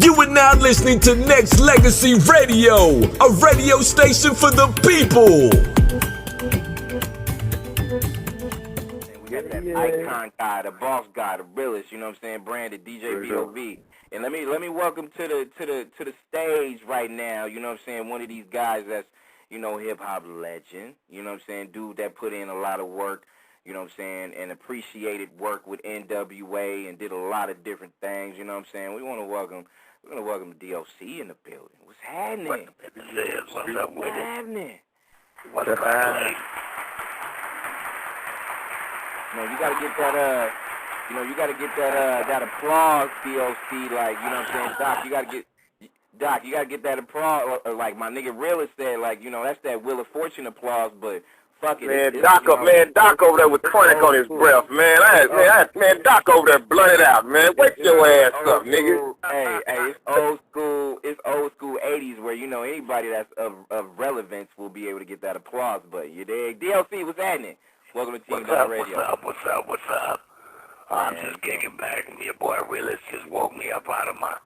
You are now listening to Nexxlegacy Radio, a radio station for the people. We got that icon guy, the boss guy, the realest, you know what I'm saying, branded DJ B.O.B. And let me welcome to the stage right now, you know what I'm saying, one of these guys that's, you know, hip hop legend, you know what I'm saying, dude that put in a lot of work, you know what I'm saying, and appreciated work with NWA and did a lot of different things, you know what I'm saying. We're gonna welcome DOC in the building. What's happening? What's up with it? Happening? What's happening? No, you gotta get that that applause, DOC, like, you know what I'm saying, Doc, you gotta get that applause, or like my nigga Realist said, like, you know, that's that Wheel of Fortune applause, but fuck it. Man, Doc over there with tonic on his breath, man. Man, Doc over there blunted out, man. Wake your ass up, nigga. Hey, it's old school 80s where, you know, anybody that's of relevance will be able to get that applause, but you dig? DLC, what's happening? Welcome to Team Down Radio. What's up? I'm just kicking back, and your boy Realist just woke me up out of my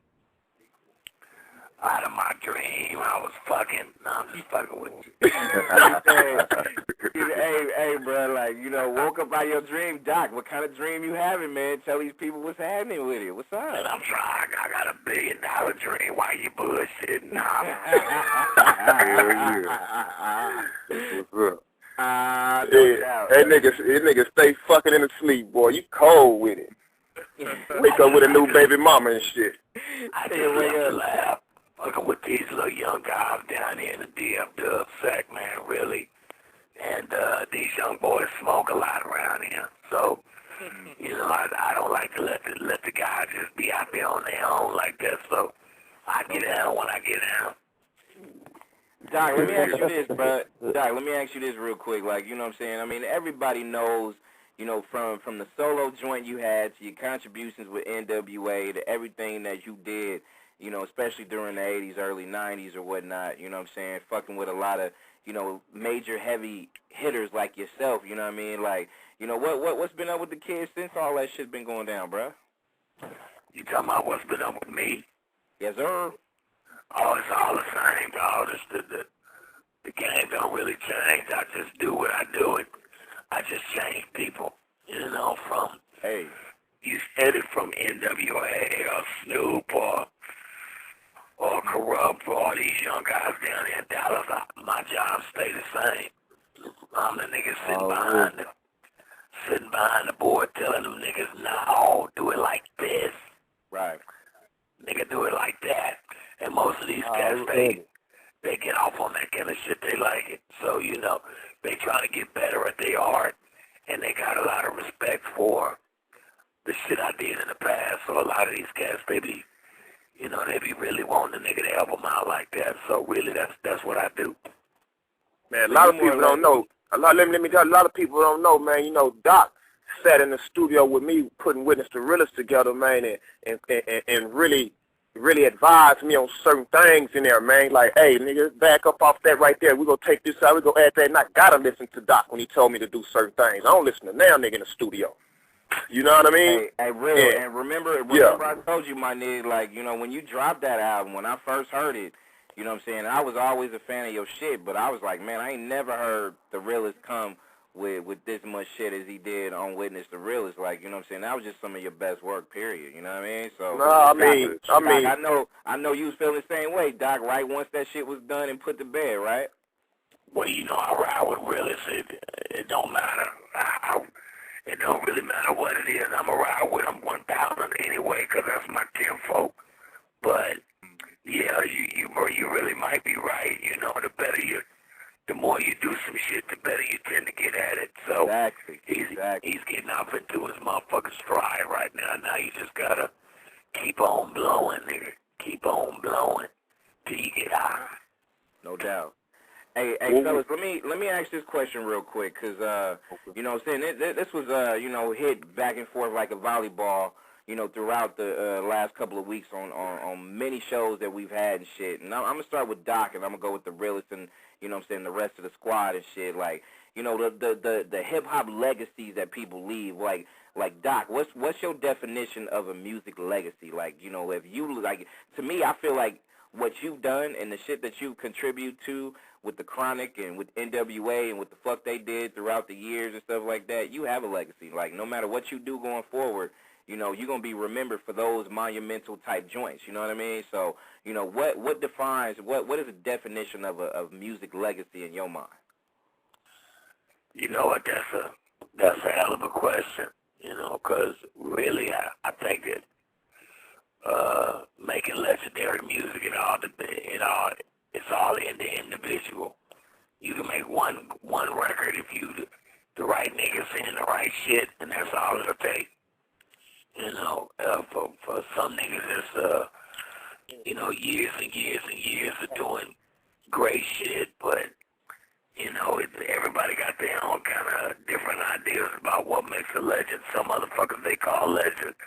dream. I was fucking. No, I'm just fucking with you. hey, bro, like, you know, woke up out of your dream. Doc, what kind of dream you having, man? Tell these people what's happening with it. What's up? And I'm trying. I got $1 billion dream. Why you bullshitting? Nah. What's up? Hey, niggas stay fucking in the sleep, boy. You cold with it. Wake up with a new baby mama and shit. I just love to laugh. Fucking with these little young guys down here in the DF Dub sack, man, really. And these young boys smoke a lot around here. So, you know, I don't like to let the guys just be out there on their own like that. So I get down when I get down. Doc, let me ask you this, bro. Doc, let me ask you this real quick. Like, you know what I'm saying? I mean, everybody knows, you know, from the solo joint you had to your contributions with NWA to everything that you did, you know, especially during the 80s, early 90s or whatnot, you know what I'm saying, fucking with a lot of, you know, major heavy hitters like yourself, you know what I mean? Like, you know, what's been up with the kids since all that shit's been going down, bro? You talking about what's been up with me? Yes, sir. Oh, it's all the same, dog. The game don't really change. I just do what I do, and I just change people, you know, from, hey, you said it, from NWA or Snoop or Corrupt, or all these young guys down there in Dallas. My job stay the same. I'm the nigga sitting behind the board telling them niggas, no, do it like this. Right. Nigga, do it like that. And most of these cats, they get off on that kind of shit. They like it. So, you know, they try to get better at their art, and they got a lot of respect for the shit I did in the past. So a lot of these cats, they be really wanting the nigga to help them out like that. So really, that's what I do. Man, a lot of people don't know. Let me tell you, a lot of people don't know, man. You know, Doc sat in the studio with me putting Witness to Realist together, man, and really advised me on certain things in there, man. Like, hey, nigga, back up off that right there. We're going to take this out. We're going to add that. And I got to listen to Doc when he told me to do certain things. I don't listen to now nigga in the studio. You know what I mean? Hey, real. Yeah. And remember I told you, my nigga, like, you know, when you dropped that album, when I first heard it, you know what I'm saying, I was always a fan of your shit, but I was like, man, I ain't never heard the Realist come with this much shit as he did on Witness the Realist. Like, you know what I'm saying, that was just some of your best work, period. You know what I mean? So, no, I know you was feeling the same way, Doc, right? Once that shit was done and put to bed, right? Well, you know, I ride with Realist. It don't matter. It don't really matter what it is. I'm going to ride with him 1,000 anyway, because that's my kinfolk. But, yeah, you really might be right. You know, the more you do some shit, the better you tend to get at it. So exactly. He's getting up into his motherfucking stride right now. Now you just got to keep on blowing, nigga. Keep on blowing till you get high. No doubt. Hey, fellas, let me ask this question real quick, because, you know what I'm saying, this was, you know, hit back and forth like a volleyball, you know, throughout the last couple of weeks on many shows that we've had and shit. And I'm going to start with Doc, and I'm going to go with the Realist and, you know what I'm saying, the rest of the squad and shit. Like, you know, the hip-hop legacies that people leave. Like, Like, Doc, what's your definition of a music legacy? Like, you know, if you, like, to me, I feel like what you've done and the shit that you contribute to with the Chronic and with NWA and what the fuck they did throughout the years and stuff like that, you have a legacy. Like, no matter what you do going forward, you know, you're going to be remembered for those monumental type joints, you know what I mean? So, you know, what defines, what is the definition of music legacy in your mind? You know what, that's a hell of a question, you know, because really I think that making legendary music it's all in the individual. You can make one record if you the right niggas saying the right shit, and that's all it'll take. You know, for some niggas it's you know, years and years and years of doing great shit, but you know, everybody got their own kind of different ideas about what makes a legend. Some motherfuckers they call legends.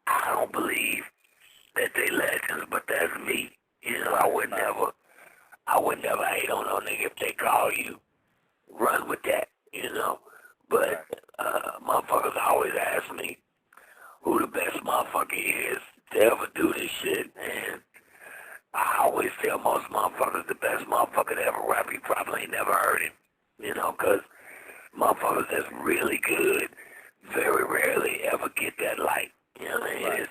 I don't believe that they legends, but that's me. You know, I would never hate on no nigga if they call you. Run with that, you know. But motherfuckers always ask me who the best motherfucker is to ever do this shit, and I always tell most motherfuckers the best motherfucker to ever rap, you probably ain't never heard him, you know, because motherfuckers that's really good very rarely ever get that light, you know what I mean? Right.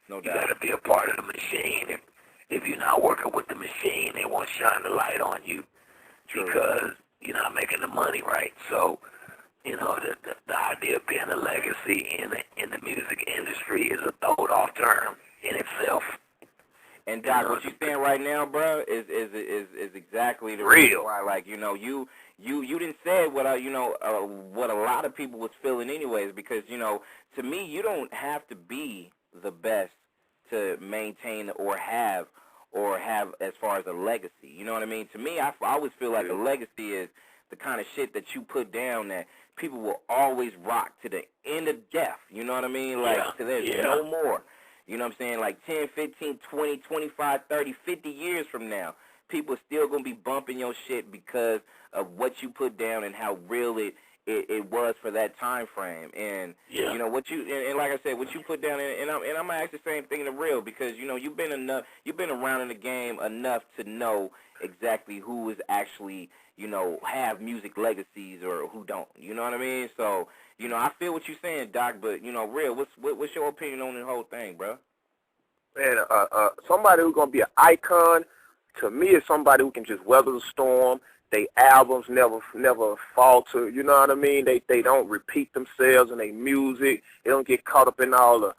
No doubt. You got to be a part of the machine. If you're not working with the machine, they won't shine the light on you. True. Because you're not making the money, right? So, you know, the idea of being a legacy in the music industry is a throwed-off term in itself. And Doc, what you saying right now, bro, is exactly the real. Reason why. Like, you know, you didn't say what what a lot of people was feeling anyways. Because, you know, to me, you don't have to be the best to maintain or have as far as a legacy. You know what I mean? To me, I always feel like a legacy is the kind of shit that you put down that people will always rock to the end of death. You know what I mean? Like, till there's no more. You know what I'm saying? Like 10, 15, 20, 25, 30, 50 years from now, people are still going to be bumping your shit because of what you put down and how real it was for that time frame. And, you know, what you, and like I said, what you put down, and I'm going to ask the same thing to Real, because, you know, you've been around in the game enough to know exactly who is actually, you know, have music legacies or who don't. You know what I mean? So, you know, I feel what you're saying, Doc, but, you know, Real, what's your opinion on the whole thing, bro? Man, somebody who's gonna be an icon to me is somebody who can just weather the storm. They albums never falter. You know what I mean? They don't repeat themselves in their music. They don't get caught up in all the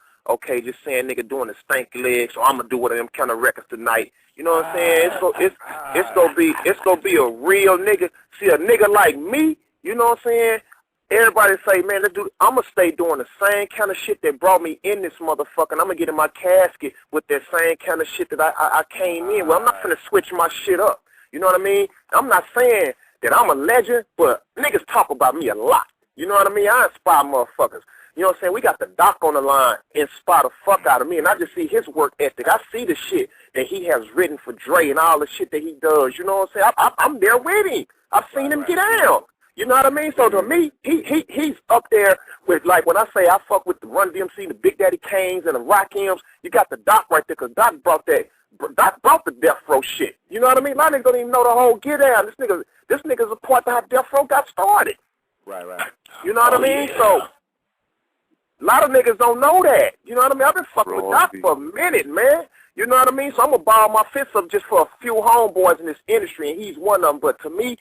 just saying nigga doing the stanky leg, so I'm gonna do one of them kind of records tonight. You know what I'm saying? It's gonna be a real nigga. See, a nigga like me, you know what I'm saying? Everybody say, man, I'm going to stay doing the same kind of shit that brought me in this motherfucker, and I'm going to get in my casket with that same kind of shit that I came in with. I'm not going to switch my shit up. You know what I mean? I'm not saying that I'm a legend, but niggas talk about me a lot. You know what I mean? I inspire motherfuckers. You know what I'm saying? We got the Doc on the line, inspire the fuck out of me, and I just see his work ethic. I see the shit that he has written for Dre and all the shit that he does. You know what I'm saying? I'm there with him. I've seen him get down. You know what I mean? So to me, he's up there with, like, when I say I fuck with the Run DMC, the Big Daddy Kanes, and the Rakims, you got the Doc right there, because Doc brought the Death Row shit. You know what I mean? A lot of niggas don't even know the whole get down. This nigga's a part of how Death Row got started. Right. You know what I mean? Yeah. So a lot of niggas don't know that. You know what I mean? I've been fucking with Doc for a minute, man. You know what I mean? So I'm going to ball my fists up just for a few homeboys in this industry, and he's one of them. But to me,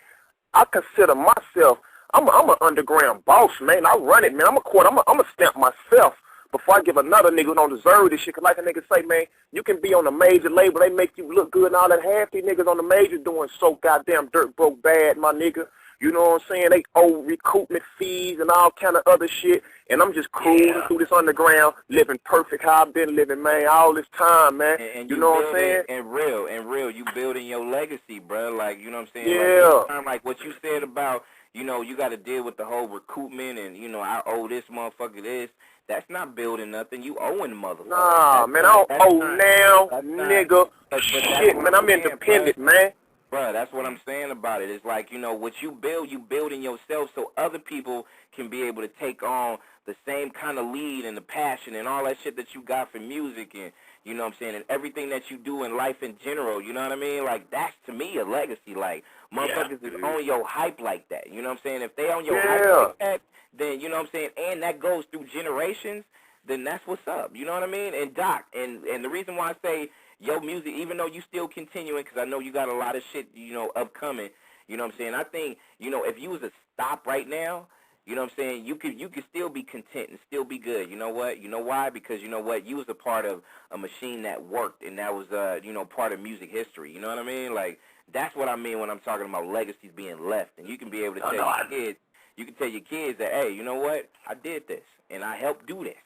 I consider myself, I'm an underground boss, man. I run it, man. I'm a stamp myself before I give another nigga who don't deserve this shit. Cause like a nigga say, man, you can be on a major label, they make you look good and all that. Half these niggas on the major doing so goddamn dirt broke bad, my nigga. You know what I'm saying? They owe recoupment fees and all kind of other shit. And I'm just cruising through this underground, living perfect how I've been living, man, all this time, man. And you know what I'm saying? And real, you building your legacy, bro. Like, you know what I'm saying? Yeah. Like what you said about, you know, you got to deal with the whole recoupment and, you know, I owe this motherfucker this. That's not building nothing. You owing motherfucker. Nah, man, I don't owe now, nigga. Shit, man, I'm independent, man. Bruh, that's what I'm saying about it. It's like, you know, what you build in yourself so other people can be able to take on the same kind of lead and the passion and all that shit that you got for music and, you know what I'm saying, and everything that you do in life in general, you know what I mean? Like, that's, to me, a legacy. Like, motherfuckers is on your hype like that, you know what I'm saying? If they on your hype like that, then, you know what I'm saying, and that goes through generations, then that's what's up, you know what I mean? And Doc, and the reason why I say your music, even though you still continuing, because I know you got a lot of shit, you know, upcoming, you know what I'm saying? I think, you know, if you was to stop right now, you know what I'm saying, you could still be content and still be good. You know what? You know why? Because, you know what, you was a part of a machine that worked, and that was, you know, part of music history. You know what I mean? Like, that's what I mean when I'm talking about legacies being left. And you can be able to tell your kids, you can tell your kids that, hey, you know what? I did this, and I helped do this.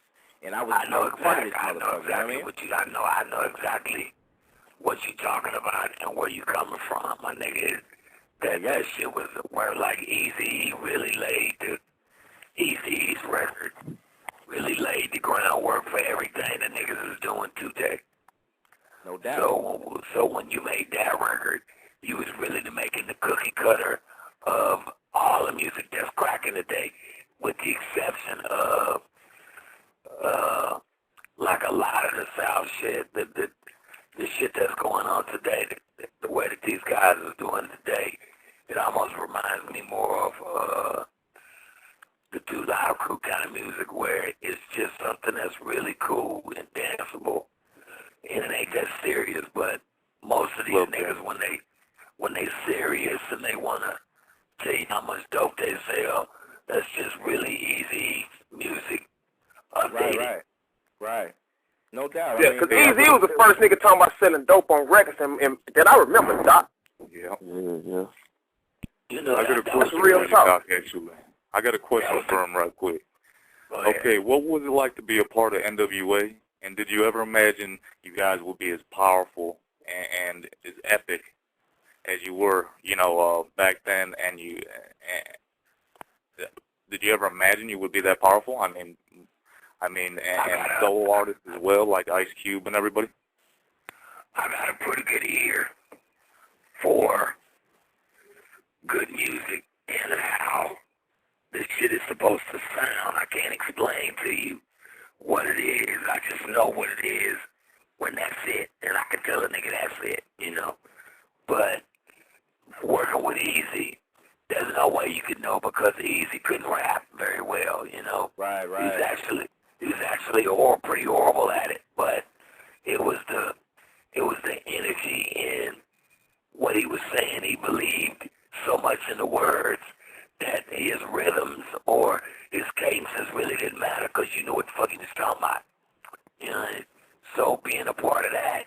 And I was part of this motherfucker. I know exactly what you're talking about and where you coming from, my nigga. That shit was where like Eazy really laid Eazy's record really laid the groundwork for everything the niggas is doing today. No doubt. So when you made that record, you was really making the cookie cutter of all the music that's cracking today, with the exception of like a lot of the South shit, the shit that's going on today, the way that these guys are doing today, it almost reminds me more of the Do Live Crew kind of music, where it's just something that's really cool and danceable, and it ain't that serious. But most of these niggas, when they serious and they wanna tell you how much dope they sell, that's just really easy music. Updated. Right. No doubt. Yeah, because Eazy was the first nigga talking about selling dope on records, and that I remember, Doc. Yeah. You know, I got a question real for you, talk. Doc, actually. I got a question for him right quick. Okay, what was it like to be a part of NWA? And did you ever imagine you guys would be as powerful and as epic as you were, you know, back then? And did you ever imagine you would be that powerful? I mean, and solo artists as well, like Ice Cube and everybody? I got a pretty good ear for good music and how this shit is supposed to sound. I can't explain to you what it is. I just know what it is when that's it. And I can tell a nigga that's it, you know. But working with Eazy, there's no way you could know, because Eazy couldn't rap very well, you know. Right. He was actually pretty horrible at it, but it was the energy in what he was saying. He believed so much in the words that his rhythms or his cadences really didn't matter, because you know what the fuck he was talking about. You know, so being a part of that,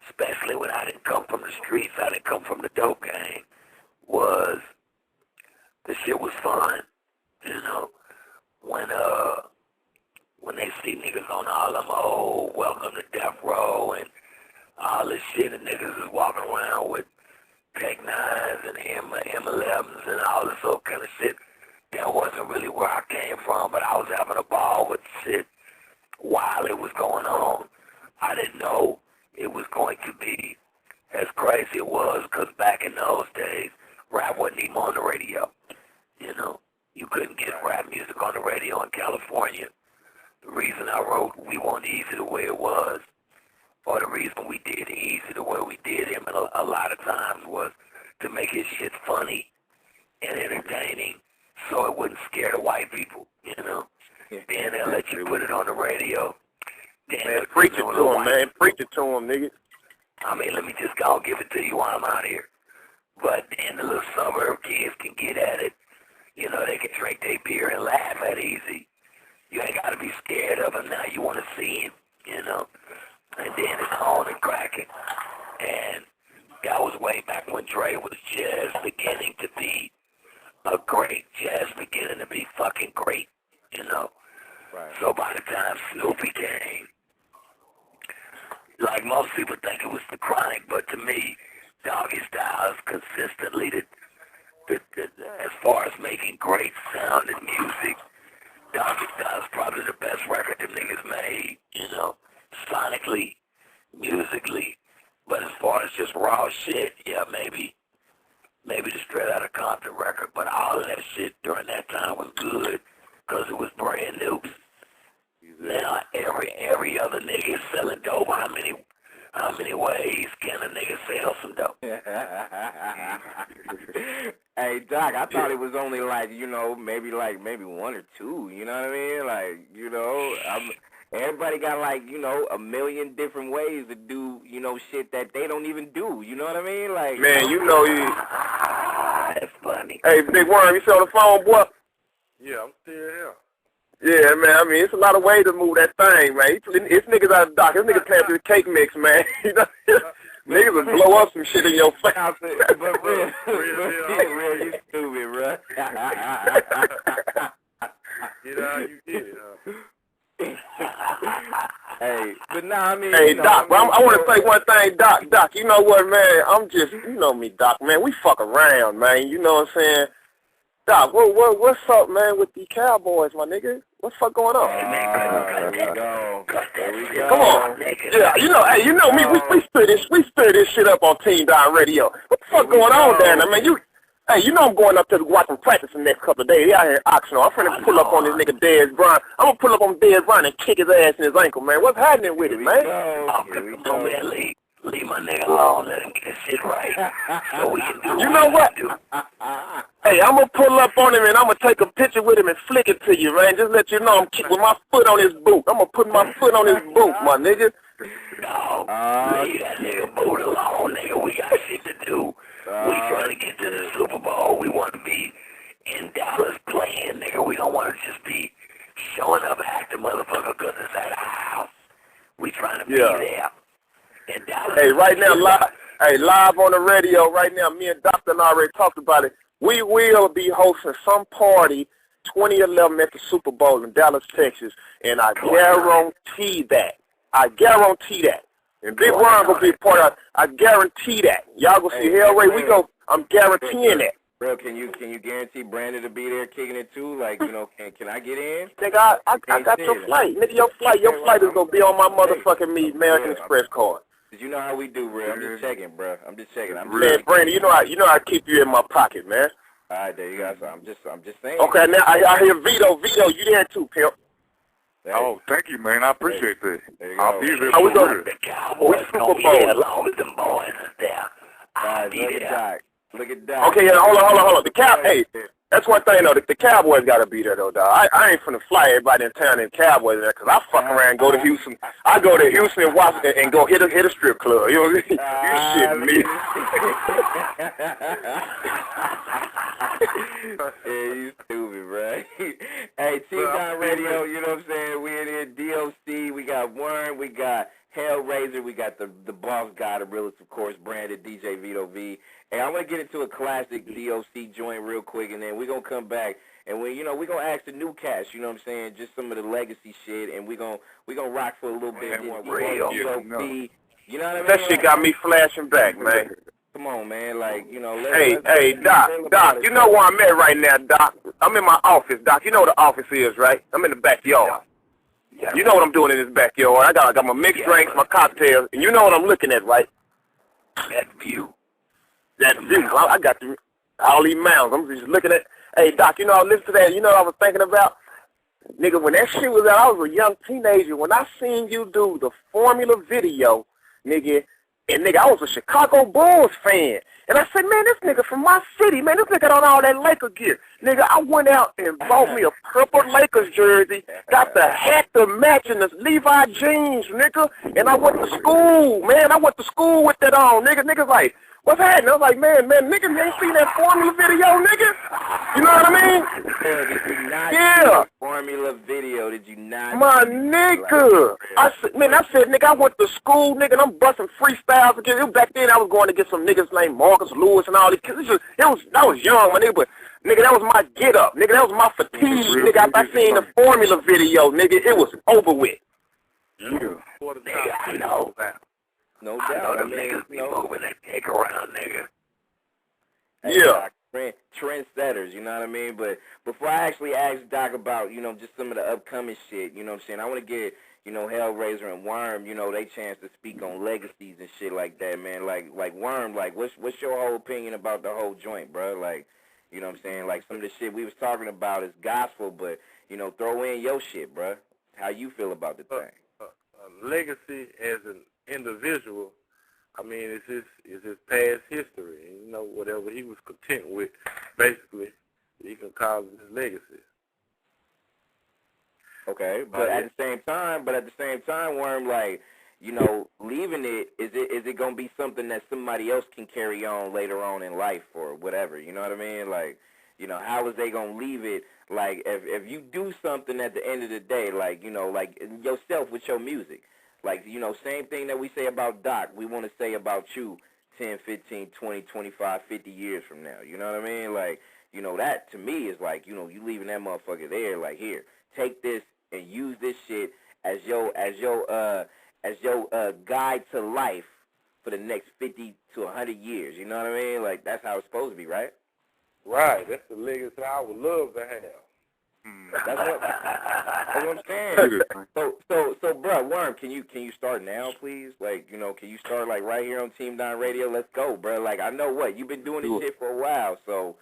especially when I didn't come from the streets, I didn't come from the dope game, the shit was fun. You know, when they see niggas on all them old Welcome to Death Row and all this shit, and niggas is walking around with Tech 9s and M11s and all this old kind of shit, that wasn't really where I came from, but I was having a ball with shit while it was going on. I didn't know it was going to be as crazy it was, because back in those days, rap wasn't even on the radio. You know, you couldn't get rap music on the radio in California. The reason I wrote We Want Easy the way it was, or the reason we did Easy the way we did him a lot of times, was to make his shit funny and entertaining, so it wouldn't scare the white people, you know. Then they'll let you put it on the radio. Man, preach it to him, man. Preach it to him, nigga. I mean, let me just go give it to you while I'm out here. But then the little suburb kids can get at it. You know, they can drink their beer and laugh at Eazy. You ain't got to be scared of him now. You want to see him, you know. And then it's on and cracking. And that was way back when Dre was just beginning to be just beginning to be fucking great, you know. Right. So by the time Snoopy came, like most people think it was the Chronic, but to me, Doggy Style is consistently as far as making great sounding music, Doggy Style is probably the best record them niggas made, you know, sonically, musically. But as far as just raw shit, yeah, maybe maybe the Straight Outta Compton record, but all of that shit during that time was good because it was brand new. Now every other nigga is selling dope. How many ways can a nigga sell some dope? Hey Doc, I thought it was only like, you know, maybe one or two, you know what I mean? Like, you know, everybody got like, you know, a million different ways to do, you know, shit that they don't even do, you know what I mean? Like, Man, you know you. That's funny. Hey, Big Worm, you still on the phone, boy? Yeah, I'm still here. Yeah, man. I mean, it's a lot of ways to move that thing, man. It's niggas out of the dock. This nigga playing through the cake mix, man. You know, niggas will blow up some shit in your face. but real, you stupid, bro. Get out, you get it, Hey, but nah, I mean, Hey, you know, Doc, I mean, I want to say one thing, Doc, you know what, man? I'm just, you know me, Doc, man. We fuck around, man. You know what I'm saying? Doc, what's up, man, with the Cowboys, my nigga? What's fuck going on? There we go. There we go. Come on. Yeah, you know me. We stir this shit up on Team Down Radio. What the fuck going on down there, man? You know I'm going up to watch them practice the next couple of days. They out here in Oxnard. I'm finna pull up on this nigga Dez Bryant. I'm gonna pull up on Dez Bryant and kick his ass in his ankle, man. What's happening with it, man? Come man, leave my nigga alone. Let him get his shit right. So we can do You know what? Hey, I'm gonna pull up on him and I'm gonna take a picture with him and flick it to you, man. Just let you know I'm with my foot on his boot. I'm gonna put my foot on his boot, my nigga. No, leave that nigga boot alone, nigga. We got shit to do. We trying to get to the Super Bowl. We want to be in Dallas playing, nigga. We don't want to just be showing up acting motherfucker because it's at our house. We trying to be there. In Dallas. Hey, right now, live on the radio right now, me and Dr. already talked about it. We will be hosting some party 2011 at the Super Bowl in Dallas, Texas, and I guarantee that. And Big Worm will be a part of it. I guarantee that. Y'all gonna see Hellray. We go. I'm guaranteeing that. Bro, can you guarantee Brandon to be there kicking it too? Like, you know, can I get in? Nigga, I got your flight. Nigga, your flight is gonna be on my motherfucking American Express card. Did you know how we do, bro? I'm just checking, bro. Man, Brandon, you know I keep you in my pocket, man. All right, there you go. So I'm just saying. Okay, now I hear Vito, you there too, pimp. Oh, thank you, man. I appreciate that. I'll be there. How we for The Cowboys gonna be there as long as them boys is there. I'll be there. Look at that. Okay, yeah, hold on. Hey, that's one thing though. The Cowboys gotta be there though, dog. I ain't finna fly everybody in town and Cowboys there, cause I fuck around and go to Houston. I go to Houston and watch and go hit a strip club. You know what I mean? You shitting me? Yeah, you stupid, bro. Hey, T-Dot Radio, you know what I'm saying? We in here, DOC, we got Worm, we got Hellraiser, we got the boss guy, the realest, of course, Branded, DJ Vito V. Hey, I want to get into a classic DOC joint real quick, and then we're going to come back, and we're going to ask the new cast, you know what I'm saying, just some of the legacy shit, and we're gonna rock for a little bit. Real. You know what I mean? That shit got me flashing back, man. Come on, man, like, you know, Hey, Doc, you know where I'm at right now, Doc? I'm in my office, Doc. You know what the office is, right? I'm in the backyard. Yeah. You know what I'm doing in this backyard. I got my mixed drinks, my cocktails, and you know what I'm looking at, right? That view. That view. I got all these mountains. I'm just looking at. Hey, Doc, you know, I listened to that. You know what I was thinking about? Nigga, when that shit was out, I was a young teenager. When I seen you do the Formula video, nigga, and nigga, I was a Chicago Bulls fan. And I said, man, this nigga from my city, man, this nigga got on all that Laker gear. Nigga, I went out and bought me a purple Lakers jersey, got the hat to match and the Levi jeans, nigga. And I went to school, man. I went to school with that on, nigga. Niggas like, what's happening? I was like, man, nigga, you ain't seen that Formula video, nigga? You know what I mean? Did you not see Yeah. the Formula video? Did you not? My nigga. I said, nigga, I went to school, nigga, and I'm busting freestyles again. Back then, I was going to get some niggas named Marcus Lewis and all these kids. I was young, my nigga, but, nigga, that was my get-up. Nigga, that was my fatigue. Nigga, I seen the Formula video, nigga. It was over with. Yeah. Nigga, I know. No I know doubt. them niggas be moving that cake around, nigga. Hey, Yeah. Doc, trendsetters, you know what I mean? But before I actually ask Doc about, you know, just some of the upcoming shit, you know what I'm saying, I want to get, Hellraiser and Worm, they chance to speak on legacies and shit like that, man. Like Worm, like what's your whole opinion about the whole joint, bro? Like, you know what I'm saying? Like some of the shit we was talking about is gospel, but throw in your shit, bro. How you feel about the thing? Legacy as an individual, I mean, it's his past history. And, whatever he was content with, basically, he can call it his legacy. Okay, but at the same time, Worm, like, leaving it, is it gonna be something that somebody else can carry on later on in life or whatever? You know what I mean? Like, how is they gonna leave it? Like, if you do something at the end of the day, like, like yourself with your music, like, same thing that we say about Doc, we want to say about you 10, 15, 20, 25, 50 years from now. You know what I mean? Like, that to me is like, you leaving that motherfucker there, like, here, take this and use this shit as your guide to life for the next 50 to 100 years. You know what I mean? Like, that's how it's supposed to be, right? Right. That's the legacy I would love to have. That's what I'm saying. So, bro, Worm, can you start now, please? Like, can you start like right here on Team Don Radio? Let's go, bro. Like, I know you've been doing this shit for a while, so.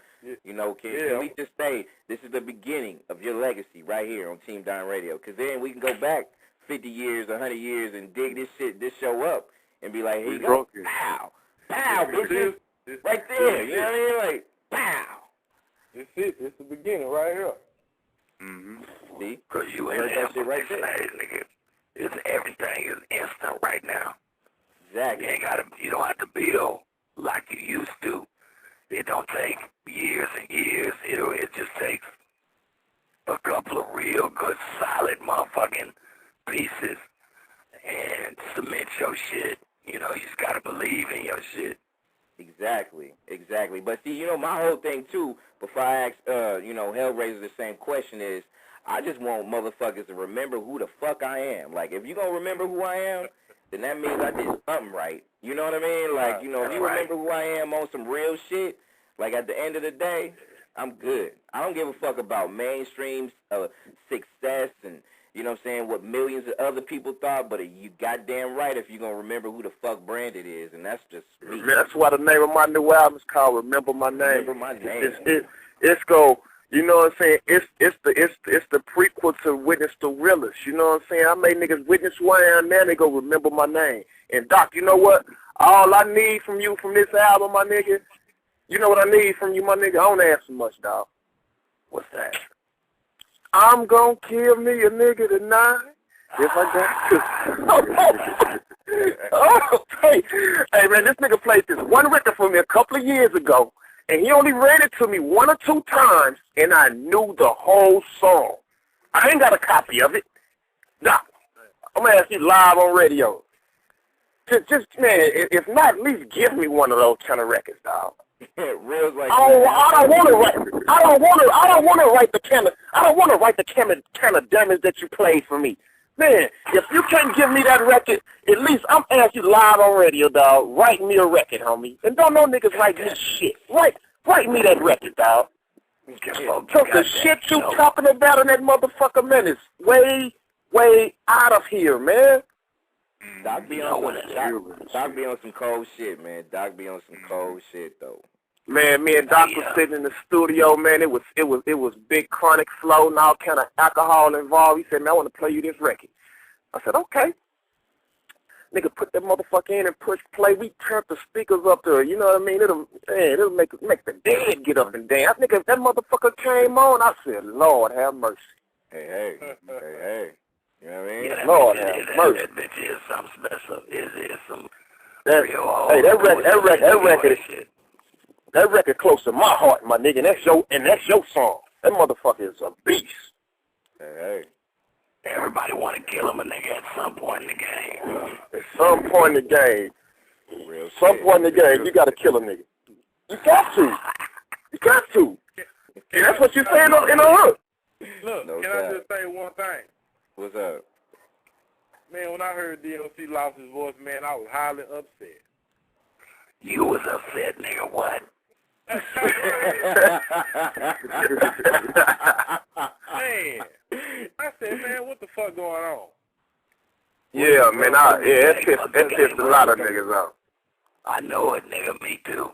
Can we just say this is the beginning of your legacy right here on Team Don Radio? Because then we can go back 50 years, 100 years, and dig this show up and be like, here you go, pow, pow, bitches, right there. You know what I mean? Like, pow. This is the beginning right here. Mm-hmm. See? Because you ain't that shit right there. Nigga. Everything is instant right now. Exactly. You don't have to build like you used to. It don't take years and years. It just takes a couple of real good, solid motherfucking pieces and cement your shit. You just gotta believe in your shit. Exactly. But see, my whole thing too, before I ask, Hellraiser the same question is, I just want motherfuckers to remember who the fuck I am. Like, if you gonna remember who I am, then that means I did something right. You know what I mean? Like, if you remember who I am on some real shit, like at the end of the day, I'm good. I don't give a fuck about mainstream success and, what millions of other people thought, but you goddamn right if you're going to remember who the fuck Branded is, and that's just me. That's why the name of my new album is called Remember My Name. Remember My Name. It's go. You know what I'm saying? It's the prequel to Witness the Realest. You know what I'm saying? I made niggas witness who I am, now they go remember my name. And Doc, you know what? All I need from you from this album, my nigga, you know what I need from you, my nigga? I don't ask for much, dog. What's that? I'm gonna kill me a nigga tonight if I got to. Oh, hey, man, this nigga played this one record for me a couple of years ago. And he only read it to me 1 or 2 times, and I knew the whole song. I ain't got a copy of it. Nah, I'm going to ask you live on radio. Just, man, if not, at least give me one of those kind of records, dog. Real like I don't want to write the kind of damage that you played for me. Man, if you can't give me that record, at least I'm asking you live on radio, dog. Write me a record, homie. And don't no niggas write me shit. Write me that record, dog. Because the shit you talking about in that motherfucker, man, is way, way out of here, man. Doc be on some cold shit, man. Doc be on some cold shit, though. Man, me and Doc was sitting in the studio, man. It was big chronic flow and all kind of alcohol involved. He said, man, I want to play you this record. I said, okay. Nigga put that motherfucker in and push play. We turned the speakers up to, you know what I mean? It'll make the dead get up and dance. Nigga, if that motherfucker came on, I said, Lord have mercy. Hey. You know what I mean? Yeah, Lord have mercy. That bitch is something special. It is some real old. Hey, that record close to my heart, my nigga. And that's your song. That motherfucker is a beast. Hey. Everybody want to kill him, a nigga, at some point in the game. At some point in the game. You got to kill a nigga. You got to. And that's what you're saying in the hood. Look, No can doubt. I just say one thing? What's up? Man, when I heard DOC lost his voice, man, I was highly upset. You was upset, nigga, what? Man, I said, man, what the fuck going on? Yeah, man. That pissed a lot of niggas out. I know it, nigga. Me too.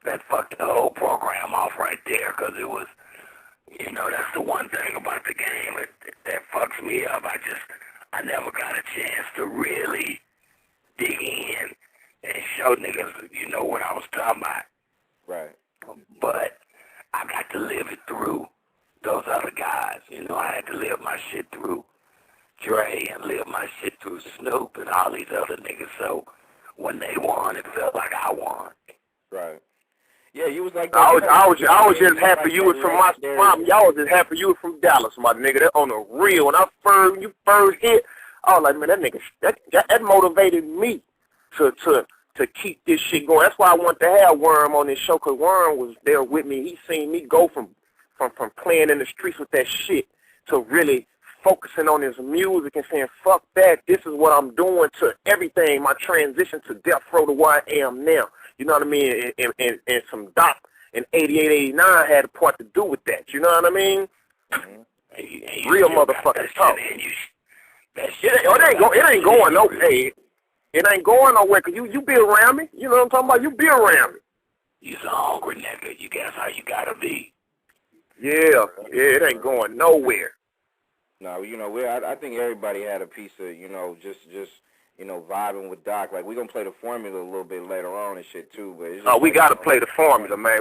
That fucked the whole program off right there, because it was, you know, that's the one thing about the game that fucks me up. I never got a chance to really dig in and show niggas, you know, what I was talking about. Right. But I got to live it through those other guys. You know, I had to live my shit through Dre and live my shit through Snoop and all these other niggas. So when they won, it felt like I won. Right. Yeah, you was like that. I was just happy you was from my spot. Y'all was just happy you was from Dallas, my nigga. That on the real. When you first hit, I was like, man, that nigga, that motivated me to keep this shit going. That's why I want to have Worm on this show, because Worm was there with me. He seen me go from playing in the streets with that shit to really focusing on his music and saying, fuck that, this is what I'm doing, to everything, my transition to Death Row to where I am now. You know what I mean? And some Doc in 88, 89 had a part to do with that. You know what I mean? Mm-hmm. Real motherfucking talk. It ain't going no. Hey, it ain't going nowhere, because you be around me. You know what I'm talking about? You be around me. You's a hungry nigga. You guess how you gotta be. Yeah, it ain't going nowhere. No, you know, I think everybody had a piece of, you know, just you know, vibing with Doc. Like, we're going to play the formula a little bit later on and shit, too. But it's just we got to play the formula, man.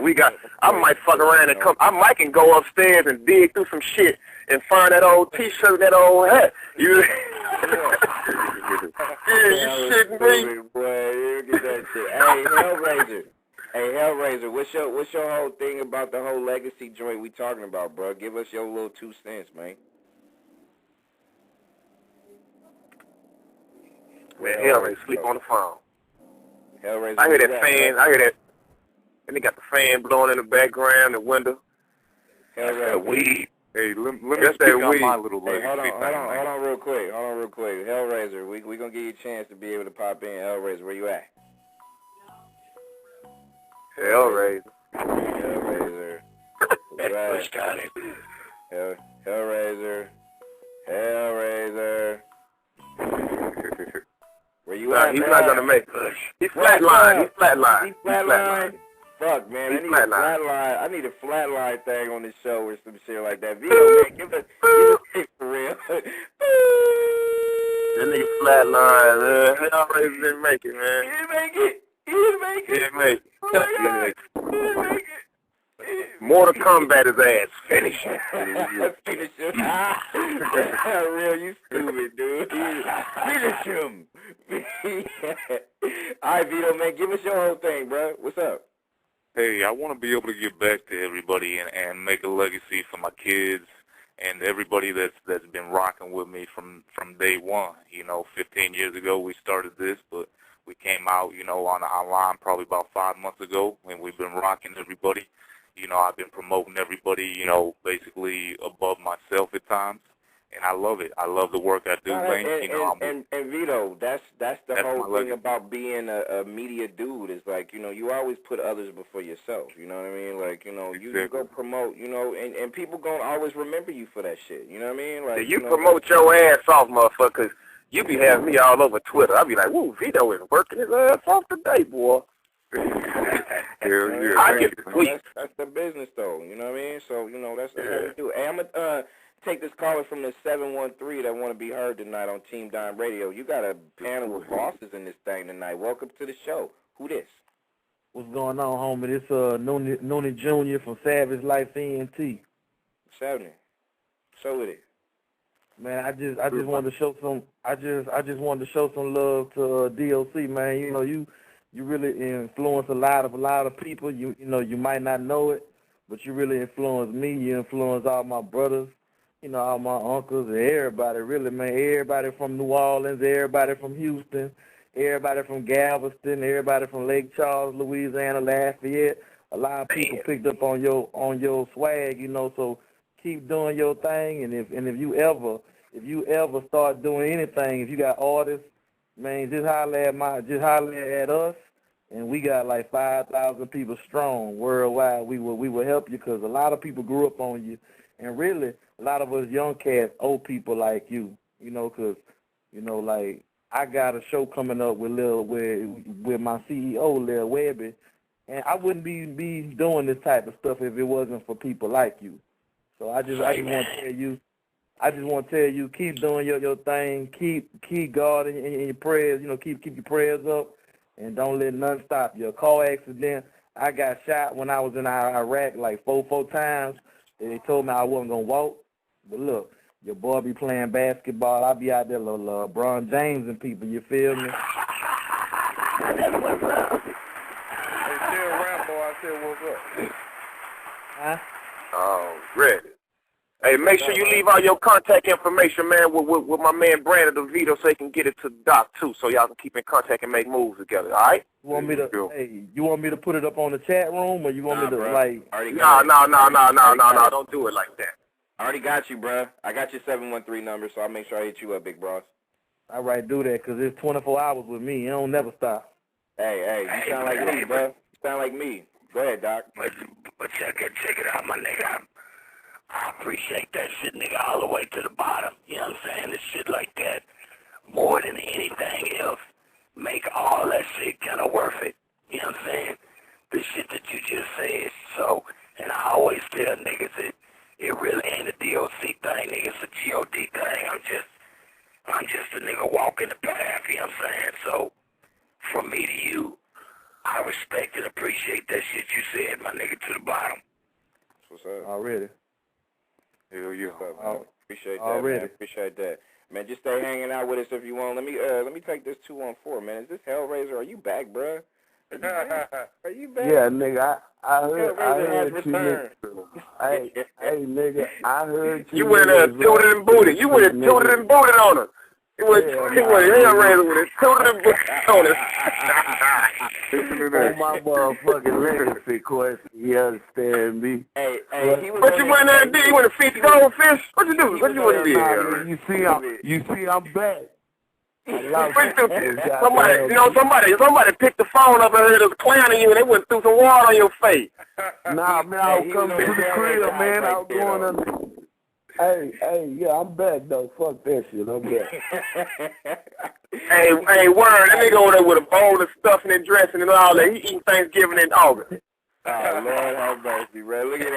I might fuck around and I might can go upstairs and dig through some shit and find that old T-shirt, that old hat. You shitting me? Boy, you get that shit. Hey, Hellraiser, what's your whole thing about the whole legacy joint we talking about, bro? Give us your little 2 cents, man. Man, Hellraiser sleep on the phone. Hellraiser, I hear that fan. I hear that. And they got the fan blowing in the background, the window. Hellraiser. Weed. Hey, let me speak on my little legacy thing. Hold on real quick. Hellraiser, we going to give you a chance to be able to pop in. Hellraiser, where you at? Hellraiser. Right. Hellraiser. Where you at? He's not gonna make it. He's flatline. Fuck, man. He's flatline. I need a flatline thing on this show or some shit like that. Vito, man, give us for real. That nigga flatline, man. Hellraiser didn't make it, man. He didn't make it. Mortal Kombat his ass. Finish him. Finish him. Real, you stupid, dude. Finish him. All right, Vito, man, give us your whole thing, bro. What's up? Hey, I want to be able to give back to everybody and make a legacy for my kids and everybody that's been rocking with me from day one. You know, 15 years ago we started this, but we came out, you know, online probably about 5 months ago, and we've been rocking everybody. You know, I've been promoting everybody, you know, basically above myself at times, and I love it. I love the work I do, man. And Vito, that's the whole thing about being a media dude. Is like, you know, you always put others before yourself. You know what I mean? Like, you know, you go promote, you know, and people gonna always remember you for that shit. You know what I mean? Like, you promote your ass off, motherfuckers. You be having me all over Twitter. I be like, woo, Vito is working his ass off today, boy. I get the tweet. That's the business, though. You know what I mean? So, you know, that's what we do. Hey, I'm going to take this caller from the 713 that want to be heard tonight on Team Dime Radio. You got a panel of bosses in this thing tonight. Welcome to the show. Who this? What's going on, homie? This Nooney Jr. from Savage Life ENT. What's happening? So with it. Man, I just wanted to show some wanted to show some love to DOC, man. You know, you really influence a lot of people. You know, you might not know it, but you really influence me. You influence all my brothers, you know, all my uncles and everybody, really, man. Everybody from New Orleans, everybody from Houston, everybody from Galveston, everybody from Lake Charles, Louisiana, Lafayette. A lot of people picked up on your swag, you know, so keep doing your thing, and if you ever start doing anything, if you got artists, man, just holler at us, and we got like 5,000 people strong worldwide. We will help you, because a lot of people grew up on you, and really a lot of us young cats owe people like you, you know, because You know, like I got a show coming up with my CEO, Lil Webby, and I wouldn't be doing this type of stuff if it wasn't for people like you. So I just want to tell you. I just want to tell you, keep doing your thing. Keep God in your prayers. You know, keep your prayers up, and don't let none stop you. A car accident. I got shot when I was in Iraq like four times. They told me I wasn't gonna walk, but look, your boy be playing basketball. I be out there, LeBron James and people. You feel me? That's what's up. Hey, tell Rambo I said what's up. Huh? Oh, ready. Hey, make sure you leave all your contact information, man, with my man Brandon DeVito so he can get it to Doc, too, so y'all can keep in contact and make moves together, all right? You want me to put it up on the chat room, or you want me to, bro. like... No, don't do it like that. I already got you, bro. I got your 713 number, so I'll make sure I hit you up, big bros. All right, do that, because it's 24 hours with me. It don't never stop. Hey, you sound like me, bro. You sound like me. Go ahead, Doc. But check it out, my nigga. I appreciate that shit, nigga, all the way to the bottom. You know what I'm saying? This shit like that, more than anything else, make all that shit kind of worth it. You know what I'm saying? The shit that you just said. So, and I always tell niggas it really ain't a DOC thing, nigga. It's a GOD thing. I'm just a nigga walking the path. You know what I'm saying? So, from me to you, I respect and appreciate that shit you said, my nigga, to the bottom. What's up? Already. Hell yeah. Appreciate that, Already. man. Appreciate that. Man, just stay hanging out with us if you want. Let me take this 214, man. Is this Hellraiser? Are you back, bruh? Are you back? Yeah, nigga, I heard Hellraiser you, has nigga. Hey, nigga, I heard you. You went tooted and booted. You went tooted and booted on her. He went Hellraiser with it, tooted and booted on her. On my motherfucking legacy question, you understand me? Hey, What you went there and did? You went to feed the goldfish? What you do? What you went to do? You see, I'm back. Somebody picked the phone up and heard us clowning you, and they went through some water on your face. Nah, man, I was coming to the crib, man. I was going under. Hey, yeah, I'm back, though. Fuck that shit. I'm back. Hey, word, that nigga over there with a bowl of stuffing and dressing and all that. He eating Thanksgiving in August. Oh, Lord have mercy, bro. Look at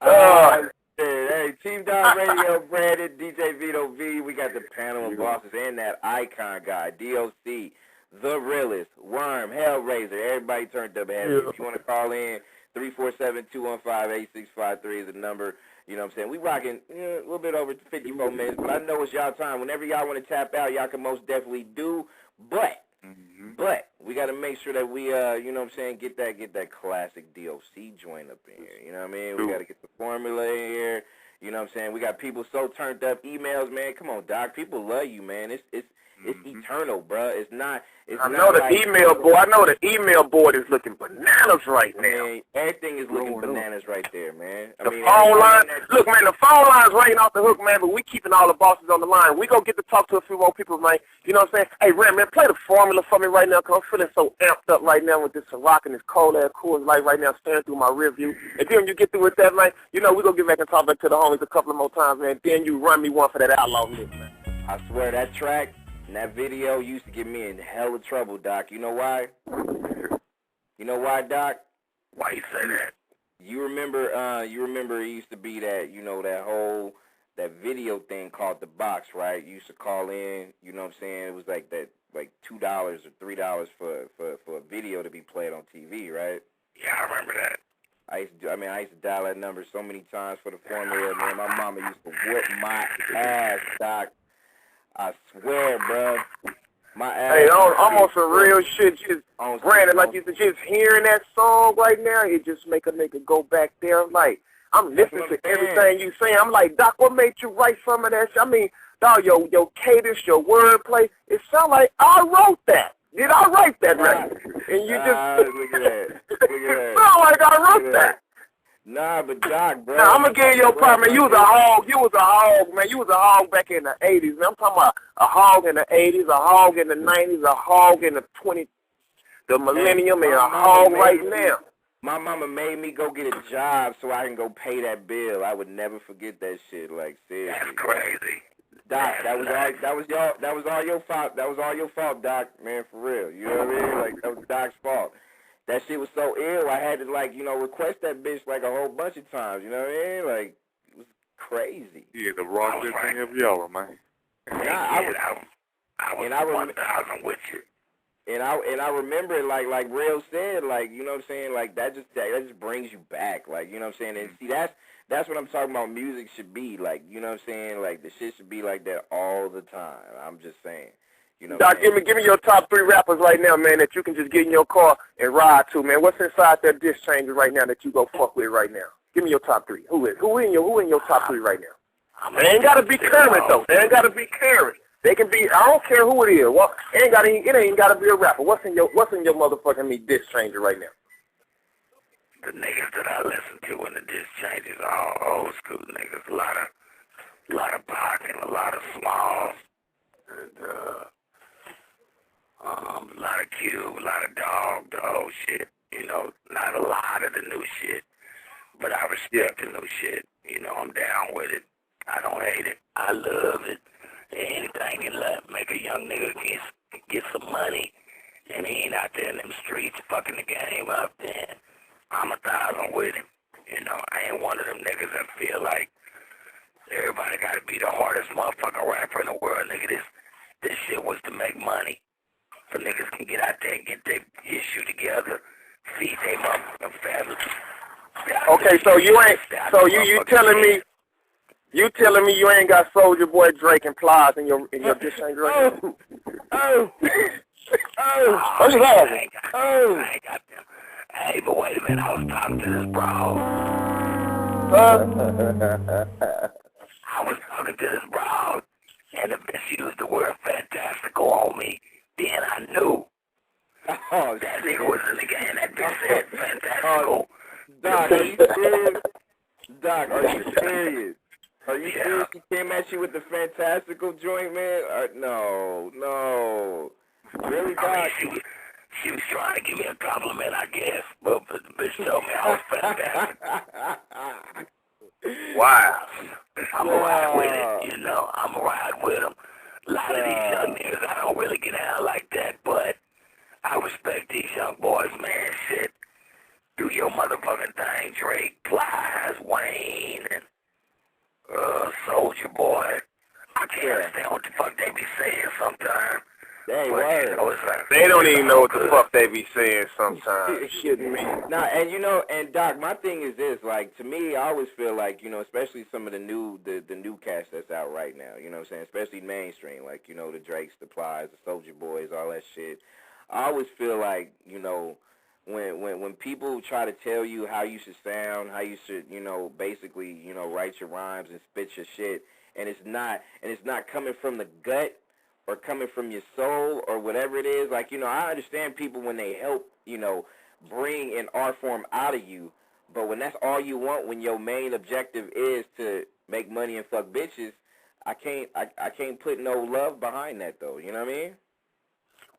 that. Hey, Team Dog Radio, Brandon, DJ Vito V. We got the panel of bosses and that icon guy, DOC, The Realist, Worm, Hellraiser. Everybody turned up heavy. If you want to call in, 347-215-8653 is the number. You know what I'm saying? We rocking a little bit over 54 minutes, but I know it's y'all time. Whenever y'all want to tap out, y'all can most definitely do. But we got to make sure that we, you know what I'm saying, get that classic DOC joint up in here. You know what I mean? We got to get the formula in here. You know what I'm saying? We got people so turned up. Emails, man. Come on, Doc. People love you, man. It's eternal, bro. It's not. I know the email board is looking bananas right now. Man, everything is looking bananas right there, man. The phone line, look, man, the phone line's ringing off the hook, man, but we keeping all the bosses on the line. We gonna get to talk to a few more people, man. You know what I'm saying? Hey, Ram, man, play the formula for me right now, because I'm feeling so amped up right now with this Ciroc and this cold-ass Coors Light right now staring through my rear view. And then when you get through with that, man, you know, we gonna get back and talk back to the homies a couple of more times, man. Then you run me one for that outlaw mix, man. I swear, that track and that video used to get me in hell of trouble, Doc. You know why? You know why, Doc? Why you say that? You remember it used to be that, you know, that video thing called The Box, right? You used to call in, you know what I'm saying? It was like that, like $2 or $3 for a video to be played on TV, right? Yeah, I remember that. I used to dial that number so many times for the formula, man. My mama used to whip my ass, Doc. I swear, bro. My ass. Hey, almost some real shit. Just Brandon, like you said, just hearing that song right now, it just make a nigga go back there. Like, I'm listening to everything you say. I'm like, Doc, what made you write some of that shit? I mean, dog, your cadence, your wordplay, it sound like I wrote that. Did I write that right? And you just look at that. It sound like I wrote that. Nah, but Doc, bro. Now, I'm going to give you your part, man. You was a hog. You was a hog, man. You was a hog back in the 80s. Man, I'm talking about a hog in the 80s, a hog in the 90s, a hog in the millennium, and a hog right now. My mama made me go get a job so I can go pay that bill. I would never forget that shit. Like, seriously. That's crazy. Doc, that was all your fault. That was all your fault, Doc, man, for real. You know what I mean? Like, that was Doc's fault. That shit was so ill, I had to, like, you know, request that bitch, like, a whole bunch of times. You know what I mean? Like, it was crazy. Yeah, the rock that thing of y'all, man. I was 1,000 with you. And I remember it like Real said, like, you know what I'm saying, like that just brings you back, like, you know what I'm saying. And see, that's what I'm talking about. Music should be like, you know what I'm saying, like the shit should be like that all the time. I'm just saying, you know. Doc, give me your top 3 rappers right now, man, that you can just get in your car and ride to, man. What's inside that disc changer right now that you go fuck with right now? Give me your top 3. Who in your top 3 right now? They ain't gotta be current though. They ain't gotta be current. They can be. I don't care who it is. Well, it ain't gotta be a rapper. What's in your motherfucking disc changer right now? The niggas that I listen to when the disc changes are all old school niggas. A lot of Pac and a lot of Smalls, and a lot of Cube, a lot of Dog, the old shit. You know, not a lot of the new shit, but I respect the new shit. You know, I'm down with it. I don't hate it. I love it. Anything can make a young nigga get some money, and he ain't out there in them streets fucking the game up, then I'm 1,000 with him. You know, I ain't one of them niggas that feel like everybody gotta be the hardest motherfucking rapper in the world. Nigga, this shit was to make money. So niggas can get out there and get their issue together, feed their motherfucking family. Okay, so you telling me you ain't got Soulja Boy, Drake, and Plies in your disc changer right now? I ain't got them. Hey, but wait a minute, I was talking to this bro. I was talking to this bro, and the bitch used the word fantastical on me. Then I knew that nigga was in the game. That bitch said fantastical. Doc, are you serious? Doc, are you serious? Are you serious? She came at you with the fantastical joint, man? No. Really, Doc? I mean, she was trying to give me a compliment, I guess, but the bitch told me I was fantastic. Wow. I'm going to ride with it, you know. I'm going to ride with them. A lot of these young niggas, I don't really get out like that, but I respect these young boys, man. Shit. Do your motherfucking thing, Drake, Plies, Wayne, and Soulja Boy. I can't understand what the fuck they be saying sometimes. They don't even know what the fuck they be saying sometimes. Shitting me. Nah, and you know, and Doc, my thing is this, like, to me, I always feel like, you know, especially some of the new cast that's out right now, you know what I'm saying, especially mainstream, like, you know, the Drakes, the Plies, the Soulja Boys, all that shit. I always feel like, you know, when people try to tell you how you should sound, how you should, you know, basically, you know, write your rhymes and spit your shit, and it's not coming from the gut or coming from your soul or whatever it is, like, you know, I understand people when they help, you know, bring an art form out of you, but when that's all you want, when your main objective is to make money and fuck bitches, I can't put no love behind that, though, you know what I mean?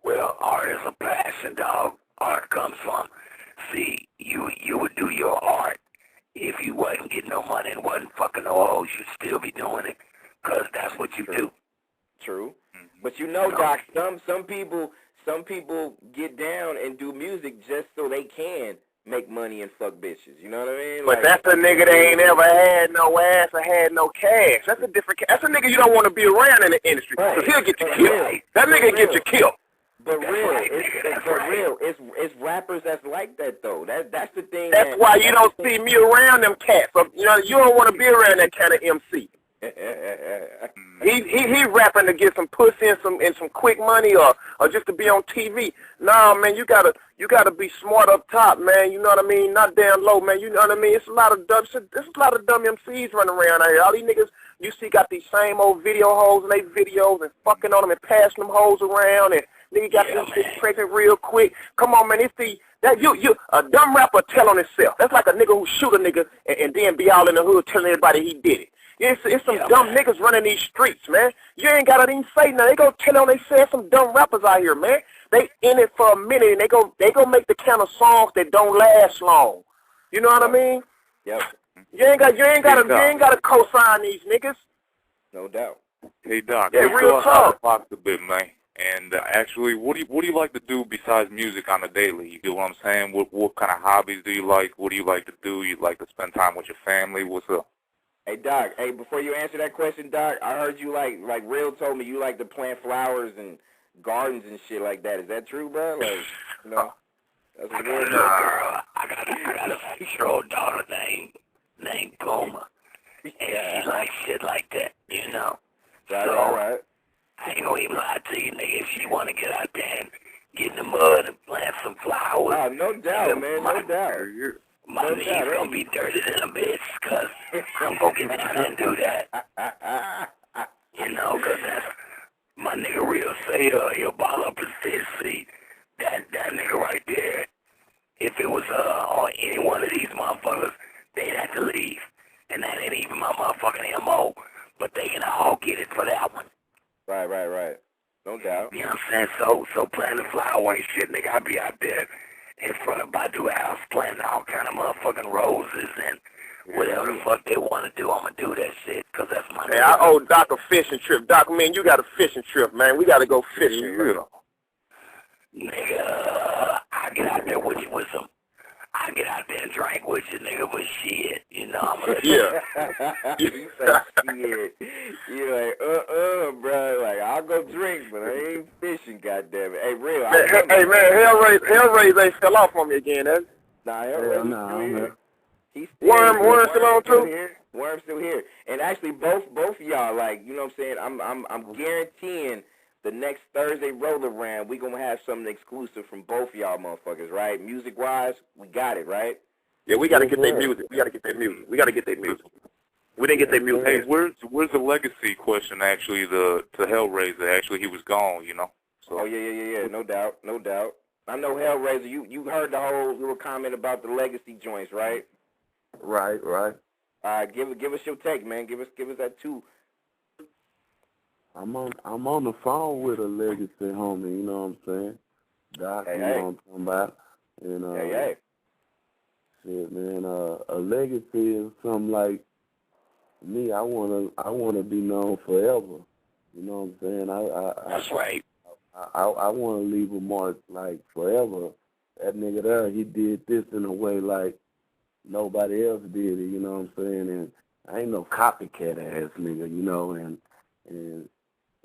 Well, art is a passion, dog. Art comes from, see, you would do your art if you wasn't getting no money and wasn't fucking no hoes, you'd still be doing it, because that's what you do. True. But you know, Doc, some people get down and do music just so they can make money and fuck bitches. You know what I mean? But that's a nigga that ain't ever had no ass or had no cash. That's a different. That's a nigga you don't want to be around in the industry. Cause he'll get you killed. That nigga get you killed. But it's rappers that's like that though. That's the thing. That's why you don't see me around them cats. So, you know, you don't want to be around that kind of MC. He rapping to get some pussy and some quick money or just to be on TV. Nah, man, you gotta be smart up top, man. You know what I mean? Not down low, man. You know what I mean? It's a lot of dumb shit. There's a lot of dumb MCs running around out here. All these niggas you see got these same old video hoes in their videos and fucking on them and passing them hoes around and nigga got this shit pregnant real quick. Come on, man. You a dumb rapper tell on himself. That's like a nigga who shoot a nigga and then be all in the hood telling everybody he did it. It's some dumb niggas running these streets, man. You ain't gotta even say nothing. They go tell on themselves some dumb rappers out here, man. they in it for a minute, and they go make the kind of songs that don't last long. You know what I mean? Yep. You ain't gotta co-sign these niggas. No doubt. Hey Doc, Yeah, real talk. Box a bit, man. And actually, what do you like to do besides music on a daily? You get what I'm saying? What kind of hobbies do you like? What do you like to do? You like to spend time with your family? What's up? Hey Doc, hey, before you answer that question, Doc, I heard you like Real told me you like to plant flowers and gardens and shit like that. Is that true, bro? Like, you know, that's I what got a Real girl. I got a 6-year-old daughter named Goma, and she likes shit like that, you know. Right, So, right. I ain't gonna even lie to you, nigga. If she wanna get out there and get in the mud and plant some flowers, Oh, no doubt, man, no doubt. My knees gonna be dirty than a bitch, cause I'm gonna get down there and do that. You know, cause that's my nigga Real say he'll ball up his fist. See, that nigga right there. If it was on any one of these motherfuckers, they'd have to leave, and that ain't even my motherfucking MO. But they can all get it for that one. Right. No doubt. You know what I'm saying? So planting flower and shit, nigga, I be out there in front of Badu house planting all kind of motherfucking roses and whatever the fuck they want to do. I'm going to do that shit because that's my Hey, I owe Doc a fishing trip. Doc, man, you got a fishing trip, man. We got to go fishing. Nigga, I get out there with you with some. I get out there and drink with you, nigga, but shit, you know, I'm gonna You say shit. You like, bro. Like, I'll go drink, but I ain't fishing, goddammit. Hey, Real. Hey, man, Hellraiser ain't fell off on me again, eh? Nah, Hellraiser's still here. He's still Worm still on too? Worm's still here. And actually, both of y'all, like, you know what I'm saying? I'm guaranteeing the next Thursday roller round, we gonna have something exclusive from both y'all motherfuckers, right? Music wise, we got it, right? Yeah, we gotta get their music. We didn't get their music. Hey, where's the legacy question? Actually, to Hellraiser. Actually, he was gone, you know. So. Oh yeah. No doubt. I know Hellraiser. You heard the whole little comment about the legacy joints, right? Right. All right, give us your take, man. Give us that too. I'm on the phone with a legacy homie, you know what I'm saying? Doc, you know what I'm talking about. And shit, man, a legacy is something like me. I wanna be known forever. You know what I'm saying? That's right. I wanna leave a mark like forever. That nigga there, he did this in a way like nobody else did it, you know what I'm saying? And I ain't no copycat ass nigga, you know, and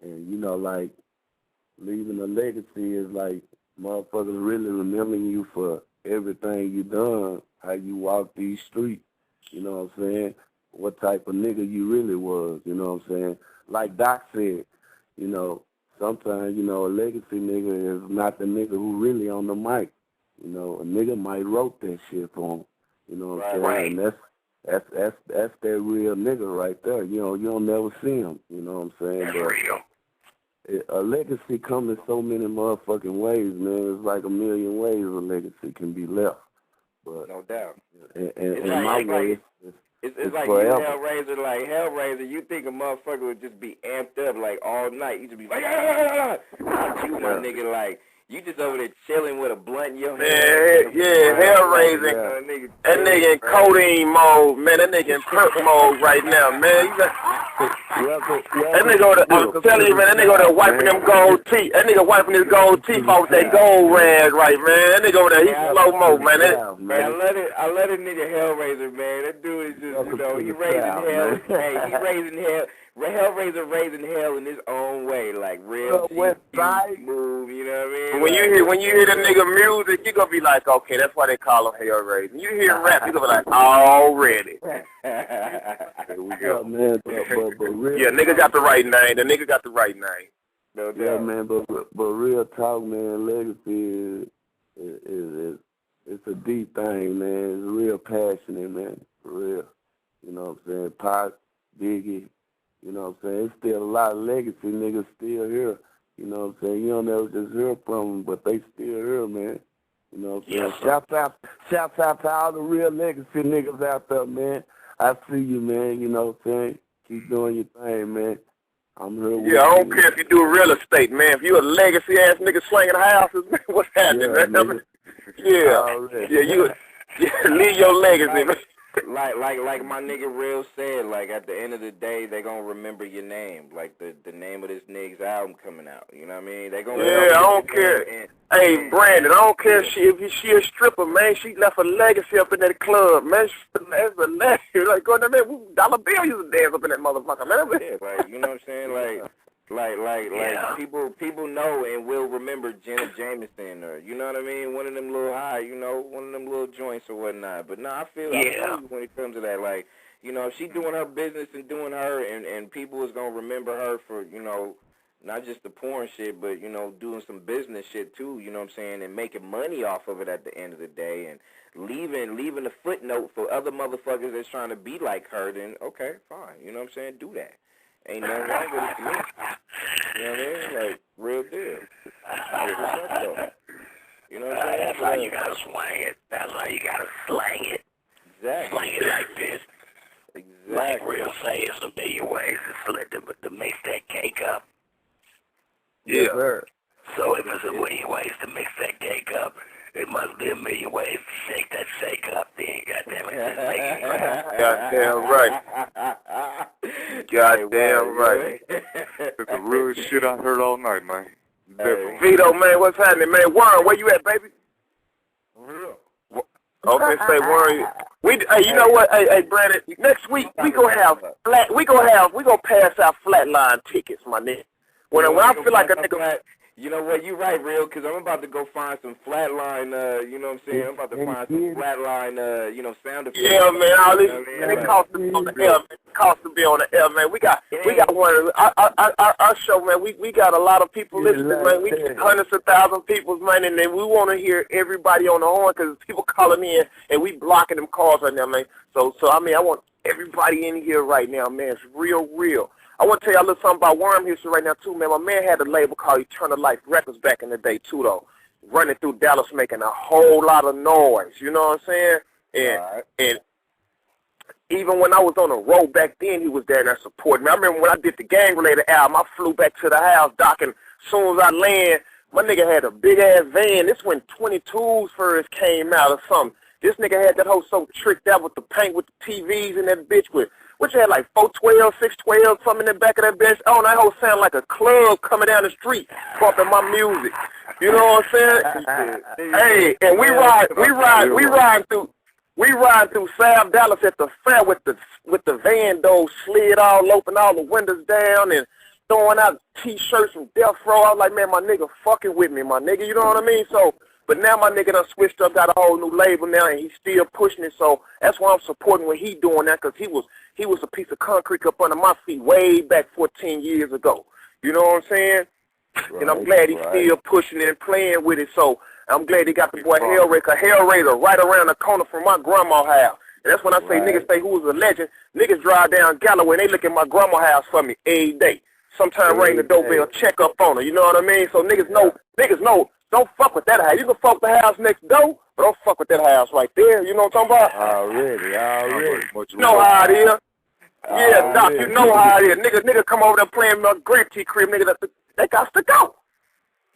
you know, like, leaving a legacy is like motherfuckers really remembering you for everything you done, how you walk these streets, you know what I'm saying? What type of nigga you really was, you know what I'm saying? Like Doc said, you know, sometimes, you know, a legacy nigga is not the nigga who really on the mic. You know, a nigga might wrote that shit for him, you know what I'm saying? Right. And that's that real nigga right there. You know, you don't never see him, you know what I'm saying? That's real. A legacy comes in so many motherfucking ways, man. It's like a million ways a legacy can be left. But No doubt. And my way, it's like forever. You Hellraiser, you think a motherfucker would just be amped up like all night. You just be like, Not you, my nigga, like, you just over there chilling with a blunt in your hand. Hellraiser. That nigga in codeine mode, man. That nigga in perp mode right now, man. That nigga over there, I'm telling you, man, that nigga over there wiping them gold teeth. That nigga wiping his gold teeth off with that gold rag, right, man. That nigga over there, he's slow mo, man. I love that nigga Hellraiser, man. That dude is just, you know, he raising hell. Hey, he raising hell. Hellraiser raising hell in his own way, like real move, you know what I mean? When you hear that nigga music, you gonna be like, okay, that's why they call him Hellraiser. You hear rap, you gonna be like, already. Here we go, man. But real, yeah, nigga got the right name. The nigga got the right name. No doubt. Yeah, man. But real talk, man. Legacy is it's a deep thing, man. It's real passionate, man. For real. You know what I'm saying? Pac, Biggie. You know what I'm saying? It's still a lot of legacy niggas still here. You know what I'm saying? You don't never just hear from them, but they still here, man. You know what I'm saying? Shouts out to all the real legacy niggas out there, man. I see you, man. You know what I'm saying? Keep doing your thing, man. I'm here with Yeah, I don't you. care if you do real estate, man. If you a legacy ass nigga slinging houses, man, what's happening, Yeah, man? nigga. Leave your legacy, man. Like my nigga Real said, like at the end of the day, they gonna remember your name, like the name of this nigga's album coming out. You know what I mean? They gonna I don't care. Hey, Brandon, I don't care if she a stripper, man. She left a legacy up in that club, man. That's a legacy. Like, go there, man. Dollar Bill used to dance up in that motherfucker, man. Yeah, like, you know what I'm saying? Like people know and will remember Jenna Jameson, or you know what I mean, one of them little high, you know, one of them little joints or whatnot. But no, I feel you when it comes to that. Like, you know, if she doing her business and doing her, and people is gonna remember her for, you know, not just the porn shit, but you know, doing some business shit too. You know what I'm saying, and making money off of it at the end of the day, and leaving a footnote for other motherfuckers that's trying to be like her. Then okay, fine. You know what I'm saying, do that. Ain't nothing wrong with it to me. You know what I mean? Like, real deal. You know what I'm saying? That's how you gotta swing it. That's how you gotta slang it. Exactly. Slang it like this. Exactly. Like Real say, it's a million ways to mix that cake up. Yeah. So if it's a million ways to mix that cake up, it must be a million ways to shake that shake up. Then, goddamn it, just make it right. Goddamn right. Goddamn right. That's the realest shit I heard all night, man. Definitely. Vito, man, what's happening, man? Warren, where you at, baby? Okay, say Warren. Hey, you know what? Hey, Brandon. Next week we gonna pass out flatline tickets, my nigga. When I feel like a nigga. You know what? You right, Real, because I'm about to go find some flatline, you know what I'm saying? I'm about to find some flatline, you know, sound effects. Yeah, man, all this, it costs to be on the air, man. It costs to be on the air, man. We got one of our show, man. We got a lot of people listening, man. We get hundreds of thousands of people, man, and then we want to hear everybody on the horn because people calling in and we blocking them calls right now, man. So I mean, I want everybody in here right now, man. It's real. I want to tell y'all a little something about Worm history right now, too, man. My man had a label called Eternal Life Records back in the day, too, though. Running through Dallas, making a whole lot of noise, you know what I'm saying? And even when I was on the road back then, he was there and supporting me. I remember when I did the gang-related album, I flew back to the house, docking. As soon as I land, my nigga had a big-ass van. This when 22s first came out or something. This nigga had that whole so tricked out with the paint, with the TVs and that bitch with, what you had, like 412, 612, something in the back of that bitch. Oh, that whole sound like a club coming down the street, bumping my music. You know what I'm saying? Hey, and we ride through South Dallas at the fair with the van doors slid all open, all the windows down, and throwing out T-shirts from Death Row. I was like, man, my nigga fucking with me, my nigga. You know what I mean? So. But now my nigga done switched up, got a whole new label now, and he's still pushing it. So that's why I'm supporting what he doing now, because he was a piece of concrete up under my feet way back 14 years ago. You know what I'm saying? Right, and I'm glad he's still pushing it and playing with it. So I'm glad he got the boy Hellraiser right around the corner from my grandma's house. And that's when I say niggas say who's a legend. Niggas drive down Galloway and they look at my grandma's house for me every day. Sometimes ring the doorbell, check up on her. You know what I mean? So niggas know. Don't fuck with that house. You can fuck the house next door, but don't fuck with that house right there. You know what I'm talking about? Already. You know how it is. Yeah, Doc, you know how it is. Nigga come over there playing my Grand T crib, nigga, they got to go.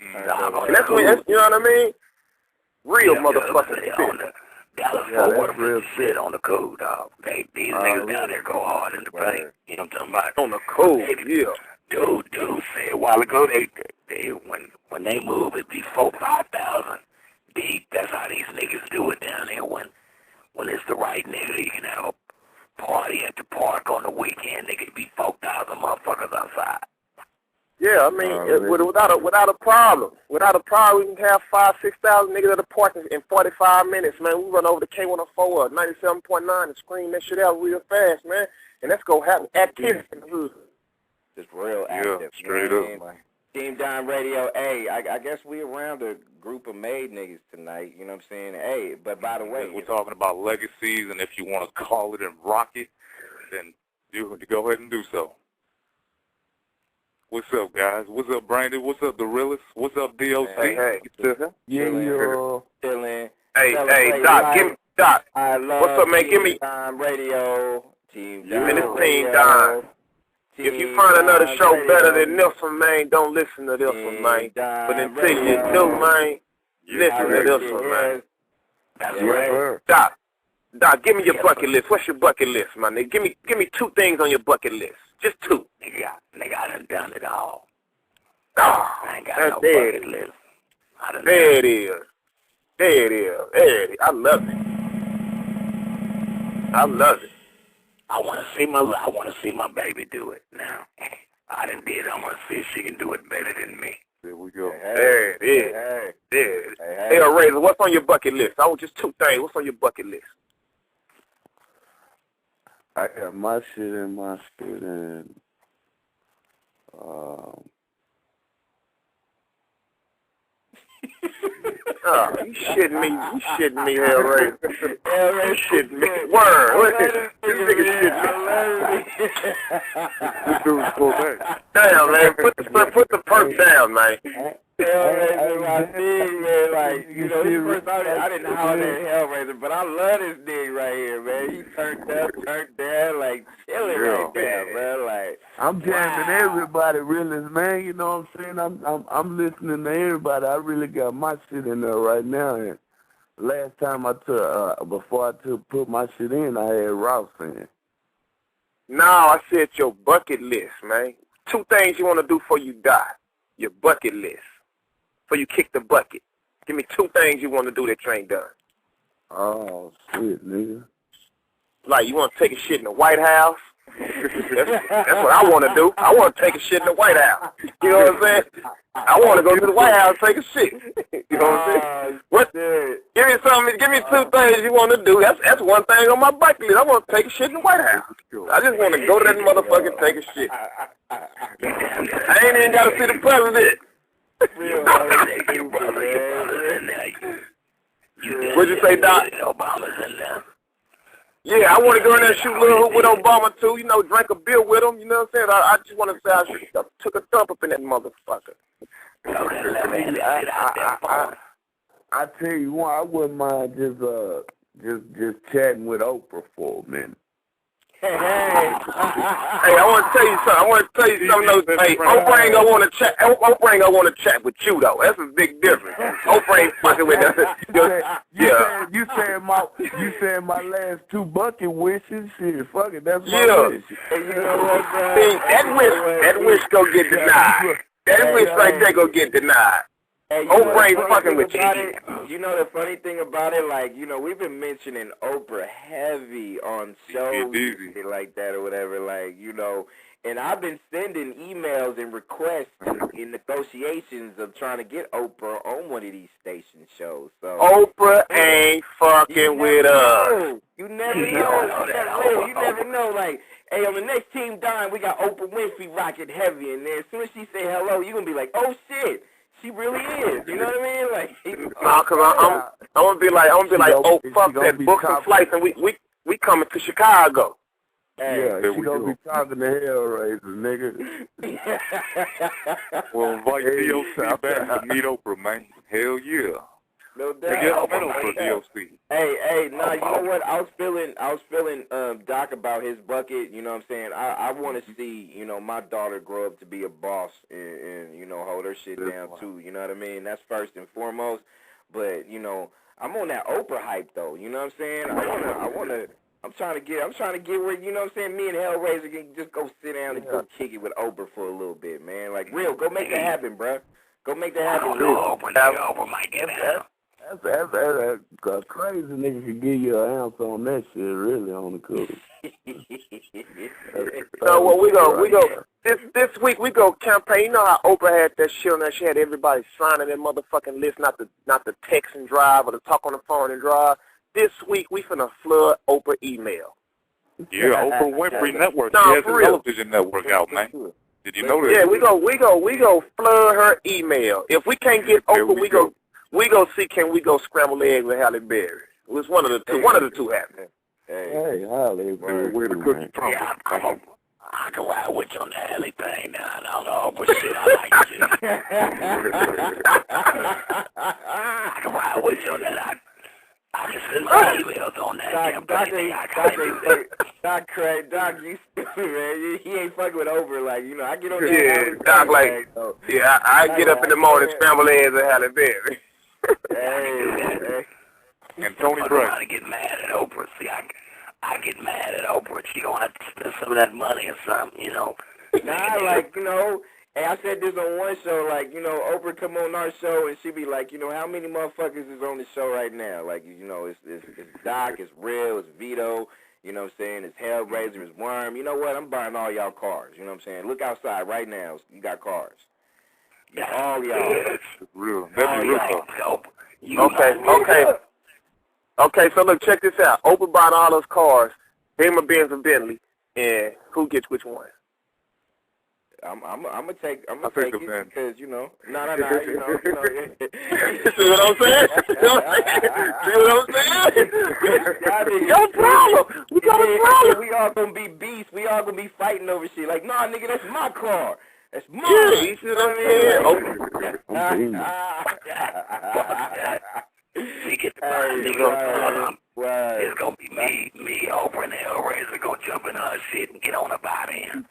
That's when, you know what I mean? Real motherfucking shit. Dallas real shit on the code, dog. These niggas down there go hard in the paint. You know what I'm talking about? On the code, yeah. Dude said a while ago, they when they move, it be 4,000-5,000 deep. That's how these niggas do it down there. When it's the right nigga, you can have a party at the park on the weekend. They could be 4,000 motherfuckers outside. Yeah, I mean, without a problem. Without a problem, we can have 5,000-6,000 niggas at the park in 45 minutes, man. We run over the K104 or 97.9 and scream that shit out real fast, man. And let's go have activity in the hood. Just real active. Yeah, straight up, man. Team Dime Radio, hey, I guess we around a group of made niggas tonight, you know what I'm saying? Hey, but by the way, we're talking about legacies, and if you want to call it and rock it, then go ahead and do so. What's up, guys? What's up, Brandon? What's up, The Realest? What's up, DOC? Hey. Chillin'. Hey, Doc, give me, Doc. I love what's up, man? Give me. Dime Radio. Team Dime Team Radio. If you find another show better than this one, man, don't listen to this one, man. But until you do, man, listen to this one, man. That's right. Doc, give me your bucket list. What's your bucket list, man? Give me 2 things on your bucket list. Just 2. Nigga, I done it all. Oh, I ain't got no bucket list. There it is. There it is. I love it. I love it. I want to see my baby do it now. I done did. I want to see if she can do it better than me. There we go. There it is. There it is. Hey, Razor, what's on your bucket list? I want just 2 things. What's on your bucket list? I got my shit in my shit and oh, you shitting me, Hellraiser. You shitting me. Word. This nigga shitting me. Damn, man. Put the perk down, man. Hellraiser, my thing, man. Like, you know, first I didn't holler at Hellraiser, but I love this nigga right here, man. He turned up, turned down, like, chilling right there, man. Like, I'm jamming everybody, really, man. You know what I'm saying? I'm listening to everybody. I really got my shit in there right now. And last time before I put my shit in, I had Ross in. No, I said your bucket list, man. 2 things you want to do before you die. Your bucket list. Before you kick the bucket. Give me 2 things you want to do that you ain't done. Oh, shit, nigga. Like, you want to take a shit in the White House? That's what I want to do. I want to take a shit in the White House. You know what I'm saying? I want to go to the White House and take a shit. You know what I'm saying? What? Give me 2 things you want to do. That's 1 thing on my bucket list. I want to take a shit in the White House. I just want to go to that motherfucker and take a shit. I ain't even got to see the president. What'd you say, Doc? Obama's in there. Yeah, I want to go in there and shoot a little hoop with Obama, too. You know, drink a beer with him. You know what I'm saying? I just want to say I took a thump up in that motherfucker. I tell you what, I wouldn't mind just chatting with Oprah for a minute. Hey, I want to tell you something. Hey, Oprah ain't gonna want to chat. Oprah ain't gonna want to chat with you though. That's a big difference. Oprah ain't fucking with us. You said my last 2 bucket wishes. Shit, fuck it. That's my wish. You know what, see, that wish go get denied. That wish right there go get denied. Hey, Oprah ain't fucking with you. You know the funny thing about it, like, you know, we've been mentioning Oprah heavy on shows like that or whatever, like, you know, and I've been sending emails and requests in negotiations of trying to get Oprah on one of these station shows. So Oprah ain't fucking with us. You never know. You never know. Like, hey, on the next Team Dime, we got Oprah Winfrey rocking heavy in there. As soon as she say hello, you're going to be like, oh, shit. She really is. You know what I mean? Like, nah, cause I'm gonna be like, oh fuck that, book some flights and we coming to Chicago. Hey, yeah, she gonna be talking to Hellraiser, nigga. Well, invite DOC back to meet Oprah, man. Hell yeah. No doubt. Get medal for DOC. Hey, nah, you know what? I was feeling Doc about his bucket. You know what I'm saying? I want to see, you know, my daughter grow up to be a boss and you know, hold her shit down too. You know what I mean? That's first and foremost. But you know, I'm on that Oprah hype though. You know what I'm saying? I'm trying to get where, you know what I'm saying, me and Hellraiser can just go sit down and go kick it with Oprah for a little bit, man. Like, real, go make that happen, bro. Go make that happen. Oprah might get out. That's a crazy nigga could give you an answer on that shit, really, on the cool. So what we go this week we go campaign. You know how Oprah had that shit on there? She had everybody signing that motherfucking list, not to text and drive or to talk on the phone and drive. This week we finna flood Oprah email. Yeah, Oprah Winfrey Network. She has a television network out, man. Did you know that? Yeah, we go flood her email. If we can't get Oprah, we go see can we go scramble eggs with Halle Berry. It was one of the two. One of the two happening. Hey, Halle Berry. Where the cookie from? Yeah, I can ride with you on the Halle thing now. I don't know, but shit, I like shit. I can ride with you on that. I can send my emails on that damn thing. Doc Craig, Doc, you stupid, man. He ain't fucking with Oprah. Like, you know, I get on that. Yeah, Doc, like, yeah, I get up in the morning, scramble eggs, and have a bed. Hey. And Tony I Gray. don't get mad at Oprah. See, I get mad at Oprah. She don't have to spend some of that money or something, you know. Nah, like, you know, hey, I said this on one show, like, you know, Oprah come on our show and she be like, you know, how many motherfuckers is on the show right now? Like, you know, it's Doc, it's Real, it's Vito, you know what I'm saying, it's Hellraiser, it's Worm. You know what? I'm buying all y'all cars, you know what I'm saying? Look outside right now. You got cars. Yeah, all y'all. That's real. That's real. Okay, so look, check this out. Oprah bought all those cars, Beamer, Benz, and Bentley, and who gets which one? I'm gonna take it because you know, you know. See what I'm saying? See what I'm saying? Got a problem. We got a problem. We all gonna be beasts. We all gonna be fighting over shit. Like, nah, nigga, that's my car. That's mine. Yeah, you see what I'm saying? See, get the nigga. It's gonna be me, Oprah, and Hellraiser gonna jump in her shit and get on about it.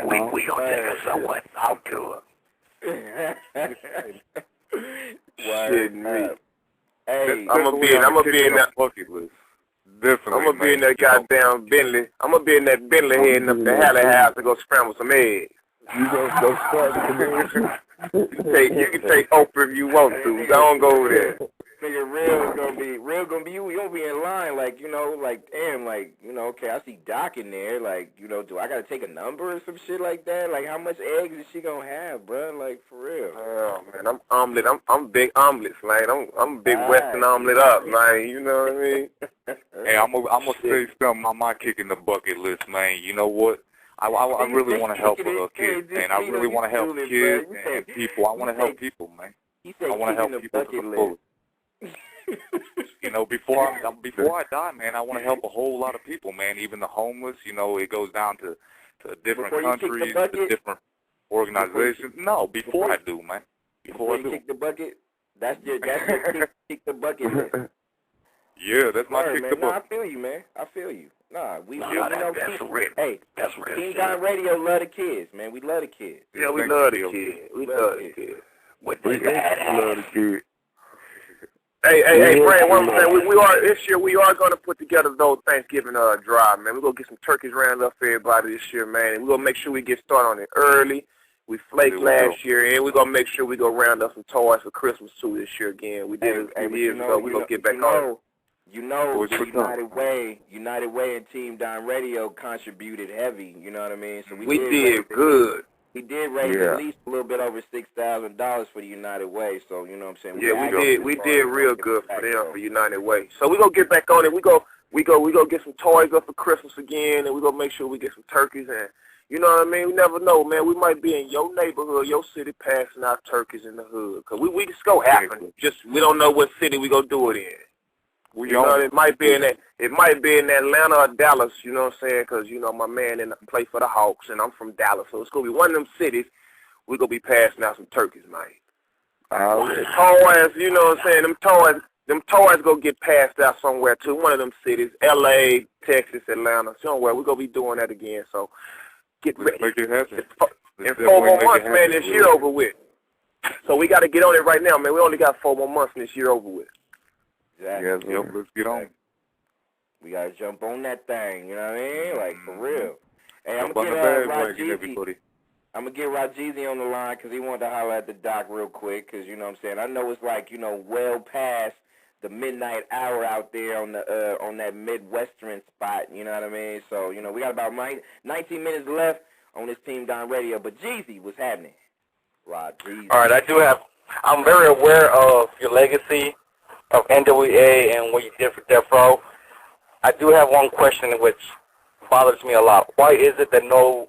we gonna take her somewhere out to her. Shit, me. Hey, I'm gonna be in that bucket list. Definitely. I'm gonna be in that goddamn Bentley. I'm gonna be in that Bentley heading up to Halle House to go scramble some eggs. You gonna go start the commercial? You can take Oprah if you want to. Don't go over there. Nigga, real gonna be you. You'll be in line, like, you know, like, damn, like, you know, okay, I see Doc in there, like, you know, do I gotta take a number or some shit like that? Like, how much eggs is she gonna have, bruh? Like, for real. Oh man, I'm omelet. I'm big omelets, man. I'm big Western omelet up, man. You know what I mean? Hey, I'm gonna say something on my kick in the bucket list, man. You know what? I really want to help kids, man. I really want to help kids and people. I want to help people, man. I want to help people to the fullest. You know, before I die, man, I want to help a whole lot of people, man. Even the homeless. You know, it goes down to different countries, to different organizations. No, before I do, man. Before I do. Kick the bucket. That's your kick the bucket list. Yeah, that's my kick the bucket. No, I feel you, man. I feel you. Nah, we know that's real. Hey, that's real. Team Down Radio love the kids, man. We love the kids. Yeah, we love the kids. We love the kids. What they love the kids. Hey, Brad, what I'm saying, we are this year. We are going to put together those Thanksgiving drive, man. We're gonna get some turkeys rounded up for everybody this year, man. And we're gonna make sure we get started on it early. We flaked last year, and we're gonna make sure we go round up some toys for Christmas too this year again. We did it a few years ago. We're gonna get back on it. You know, United Way and Team Down Radio contributed heavy. You know what I mean? So we did good. We did raise at least a little bit over $6,000 for the United Way. So you know what I'm We saying? did real good for them for United Way. So we gonna get back on it. We go get some toys up for Christmas again, and we gonna make sure we get some turkeys. And you know what I mean? We never know, man. We might be in your neighborhood, your city, passing out turkeys in the hood. Cause we just go happen. Just we don't know what city we gonna do it in. It might be in Atlanta or Dallas, you know what I'm saying? Because, you know, my man play for the Hawks, and I'm from Dallas. So it's going to be one of them cities we're going to be passing out some turkeys, man. Toys, you know what I'm saying? Them toys going to get passed out somewhere, too. One of them cities, L.A., Texas, Atlanta, somewhere. We're going to be doing that again. So get ready. Make it happen. In 4 more months, man, this year over with. So we got to get on it right now, man. We only got 4 more months and this year over with. Exactly. Yep, let's get on. We gotta jump on that thing, you know what I mean? Like, for real. Hey, I'm gonna get Rajeezy on the line because he wanted to holler at the doc real quick because, you know what I'm saying, I know it's like, you know, well past the midnight hour out there on the on that Midwestern spot, you know what I mean? So, you know, we got about 19 minutes left on this Team Down Radio. But Jeezy, what's happening? Rajeezy. All right, I'm very aware of your legacy of NWA and what you did for Death Row. I do have one question which bothers me a lot. Why is it that no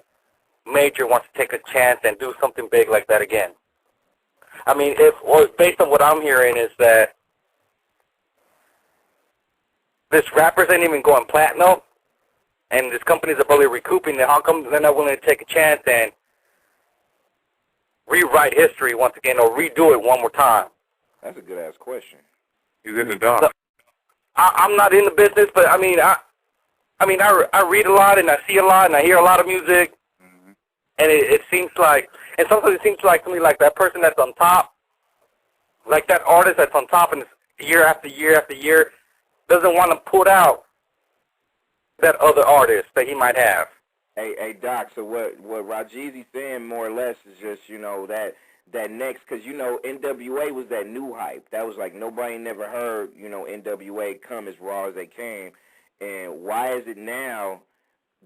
major wants to take a chance and do something big like that again? I mean, based on what I'm hearing is that this rappers ain't even going platinum, and these companies are probably recouping it. How come they're not willing to take a chance and rewrite history once again or redo it one more time? That's a good-ass question. He's in the dock. I'm not in the business, but I read a lot and I see a lot and I hear a lot of music, and it seems like, and sometimes it seems like to me like that person that's on top, like that artist that's on top, and year after year after year doesn't want to put out that other artist that he might have. Hey, Doc. So what Rajeezy's saying more or less is just that next, because NWA was that new hype. That was like nobody never heard NWA come as raw as they came. And why is it now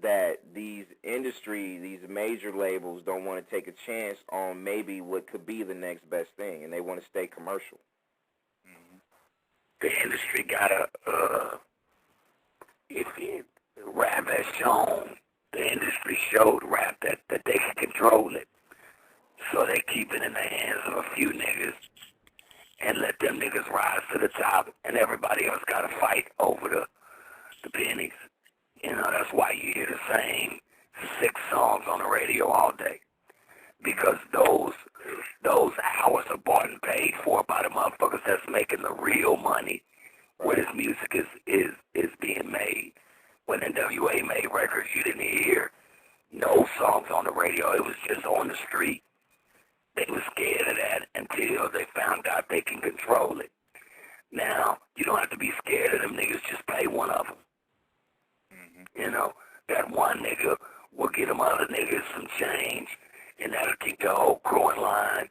that these major labels don't want to take a chance on maybe what could be the next best thing, and they want to stay commercial? The industry gotta, if rap has shown, the industry showed rap that they can control it. So they keep it in the hands of a few niggas and let them niggas rise to the top, and everybody else gotta fight over the pennies. That's why you hear the same 6 songs on the radio all day. Because those hours are bought and paid for by the motherfuckers that's making the real money where this music is being made. When NWA made records, you didn't hear no songs on the radio. It was just on the street. They were scared of that until they found out they can control it. Now, you don't have to be scared of them niggas. Just pay one of them. That one nigga will get them other niggas some change, and that'll keep the whole crew in line.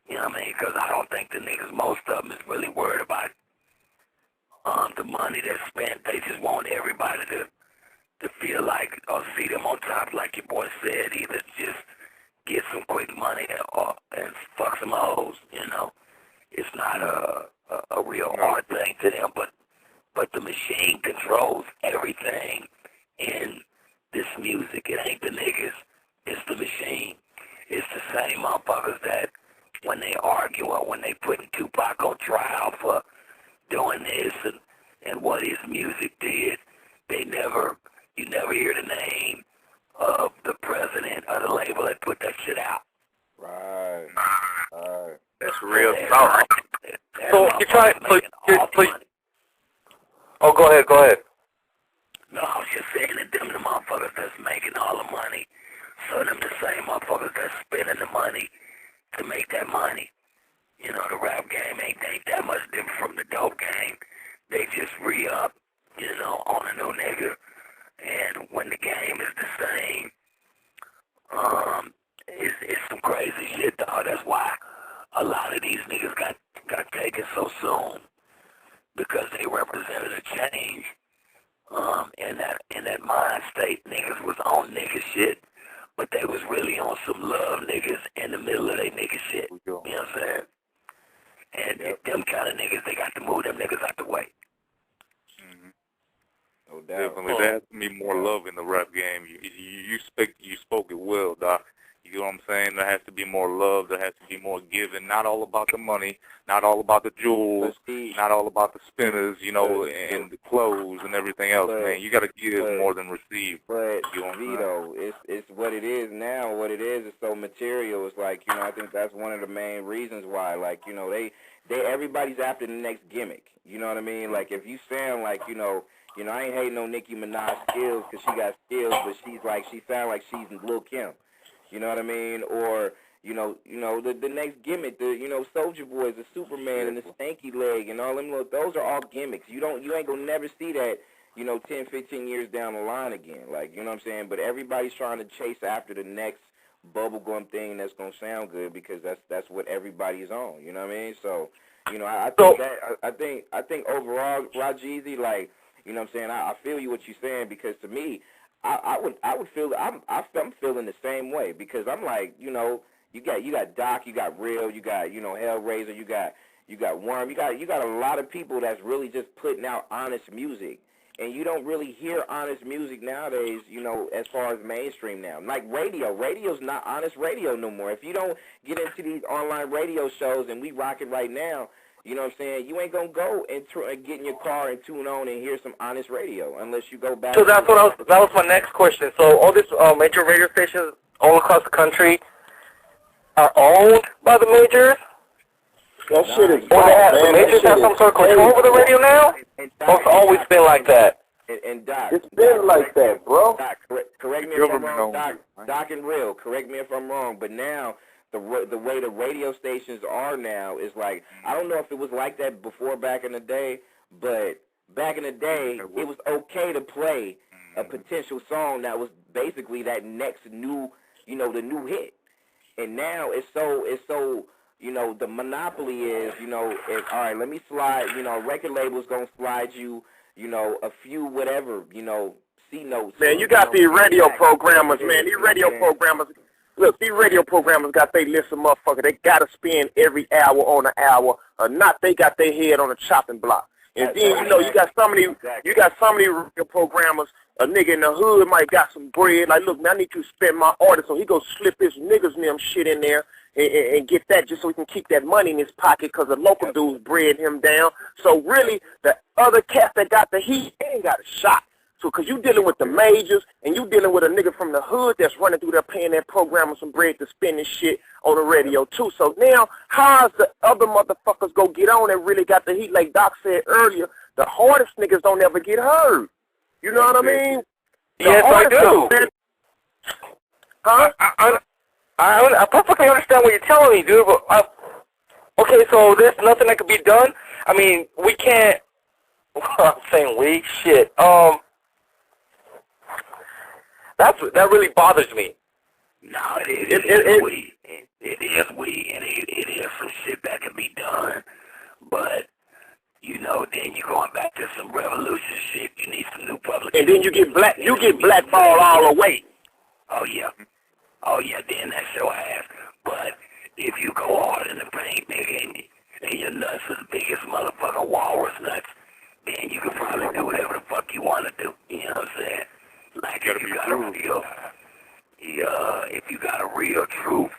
You know what I mean? Because I don't think the niggas, most of them, is really worried about the money that's spent. They just want everybody to feel like, or see them on top, like your boy said, either just get some quick money and fuck some hoes. It's not a real hard thing to them, but the machine controls everything in this music. It ain't the niggas, it's the machine. It's the same motherfuckers that when they argue or when they putting Tupac on trial for doing this and what his music did, you never hear the name of the president of the label that put that shit out. Right. That's real talk. So you try, please. Oh, go ahead. No, I was just saying that them the motherfuckers that's making all the money, so them the same motherfuckers that's spending the money to make that money. The rap game ain't that much different from the dope game. They just re-up, on a new nigga. And when the game is the same, it's some crazy shit, dog. That's why a lot of these niggas got taken so soon, because they represented a change. In that mind state, niggas was on nigga shit, but they was really on some love niggas in the middle of their nigga shit. You know what I'm saying? And them kind of niggas, they got to move them niggas out the way. No doubt. Definitely, there has to be more love in the rap game. You spoke it well, Doc. You know what I'm saying? There has to be more love. There has to be more giving. Not all about the money. Not all about the jewels. Not all about the spinners, and the clothes and everything else, man. You got to give more than receive. But, Vito, it's what it is now. What it is so material. It's like, I think that's one of the main reasons why, like, everybody's after the next gimmick. You know what I mean? Like, if you sound like, I ain't hating no Nicki Minaj skills because she got skills, but she sound like she's Lil' Kim. You know what I mean? Or, the next gimmick, Soulja Boy is the Superman and the stanky leg and all them those are all gimmicks. You ain't gonna never see that, 10, 15 years down the line again. Like, you know what I'm saying? But everybody's trying to chase after the next bubblegum thing that's gonna sound good because that's what everybody's on. You know what I mean? So, I think overall, Rajeezy, like, you know what I'm saying? I feel you what you're saying because to me, I would feel I'm feeling the same way because I'm like, you got Doc, you got Real, you got Hellraiser, you got Worm, you got a lot of people that's really just putting out honest music, and you don't really hear honest music nowadays, as far as mainstream now. Like radio's not honest radio no more. If you don't get into these online radio shows, and we rock it right now. You know what I'm saying? You ain't going to go and get in your car and tune on and hear some honest radio unless you go back. So that was my next question. So all these major radio stations all across the country are owned by the majors? That shit is Or false, the man. Matrix have some sort of control over the radio now? Or it's always been like that? And Doc, It's been like that, bro. Doc, correct me if I'm wrong, Doc and Real, correct me if I'm wrong, but now the way the radio stations are now is like, I don't know if it was like that before back in the day, but back in the day, it was okay to play a potential song that was basically that next new, you know, the new hit. And now it's so, you know, the monopoly is, you know, all right, let me slide, you know, record label's going to slide you, you know, a few whatever, you know, C notes. Man, you got these radio programmers, man. These radio programmers, look, these radio programmers got their list of motherfuckers. They got to spend every hour on an hour, or not they got their head on a chopping block. And then, you know, you got some of these radio programmers, a nigga in the hood might got some bread. Like, look, man, I need you to spend my order. So he go slip his niggas and them shit in there and get that just so he can keep that money in his pocket because the local dudes bread him down. So really, the other cat that got the heat ain't got a shot. So because you dealing with the majors and you dealing with a nigga from the hood that's running through there paying that programmer some bread to spin this shit on the radio too. So now, how's the other motherfuckers go get on and really got the heat? Like Doc said earlier, the hardest niggas don't ever get heard. You know what I mean? Yes, I do. Huh? I perfectly understand what you're telling me, dude, but, okay, so there's nothing that could be done? I mean, we can't, I'm saying we, shit, that really bothers me. No, it is we. It is we, and it is some shit that can be done, but, you know, then you're going back to some revolution shit. You need some new public. And then you get blackballed all the way. Oh yeah, then that's your ass. But if you go hard in the paint, nigga, and your nuts are the biggest motherfucking walrus nuts, then you can probably do whatever the fuck you want to do. You know what I'm saying? Like if you got a real truth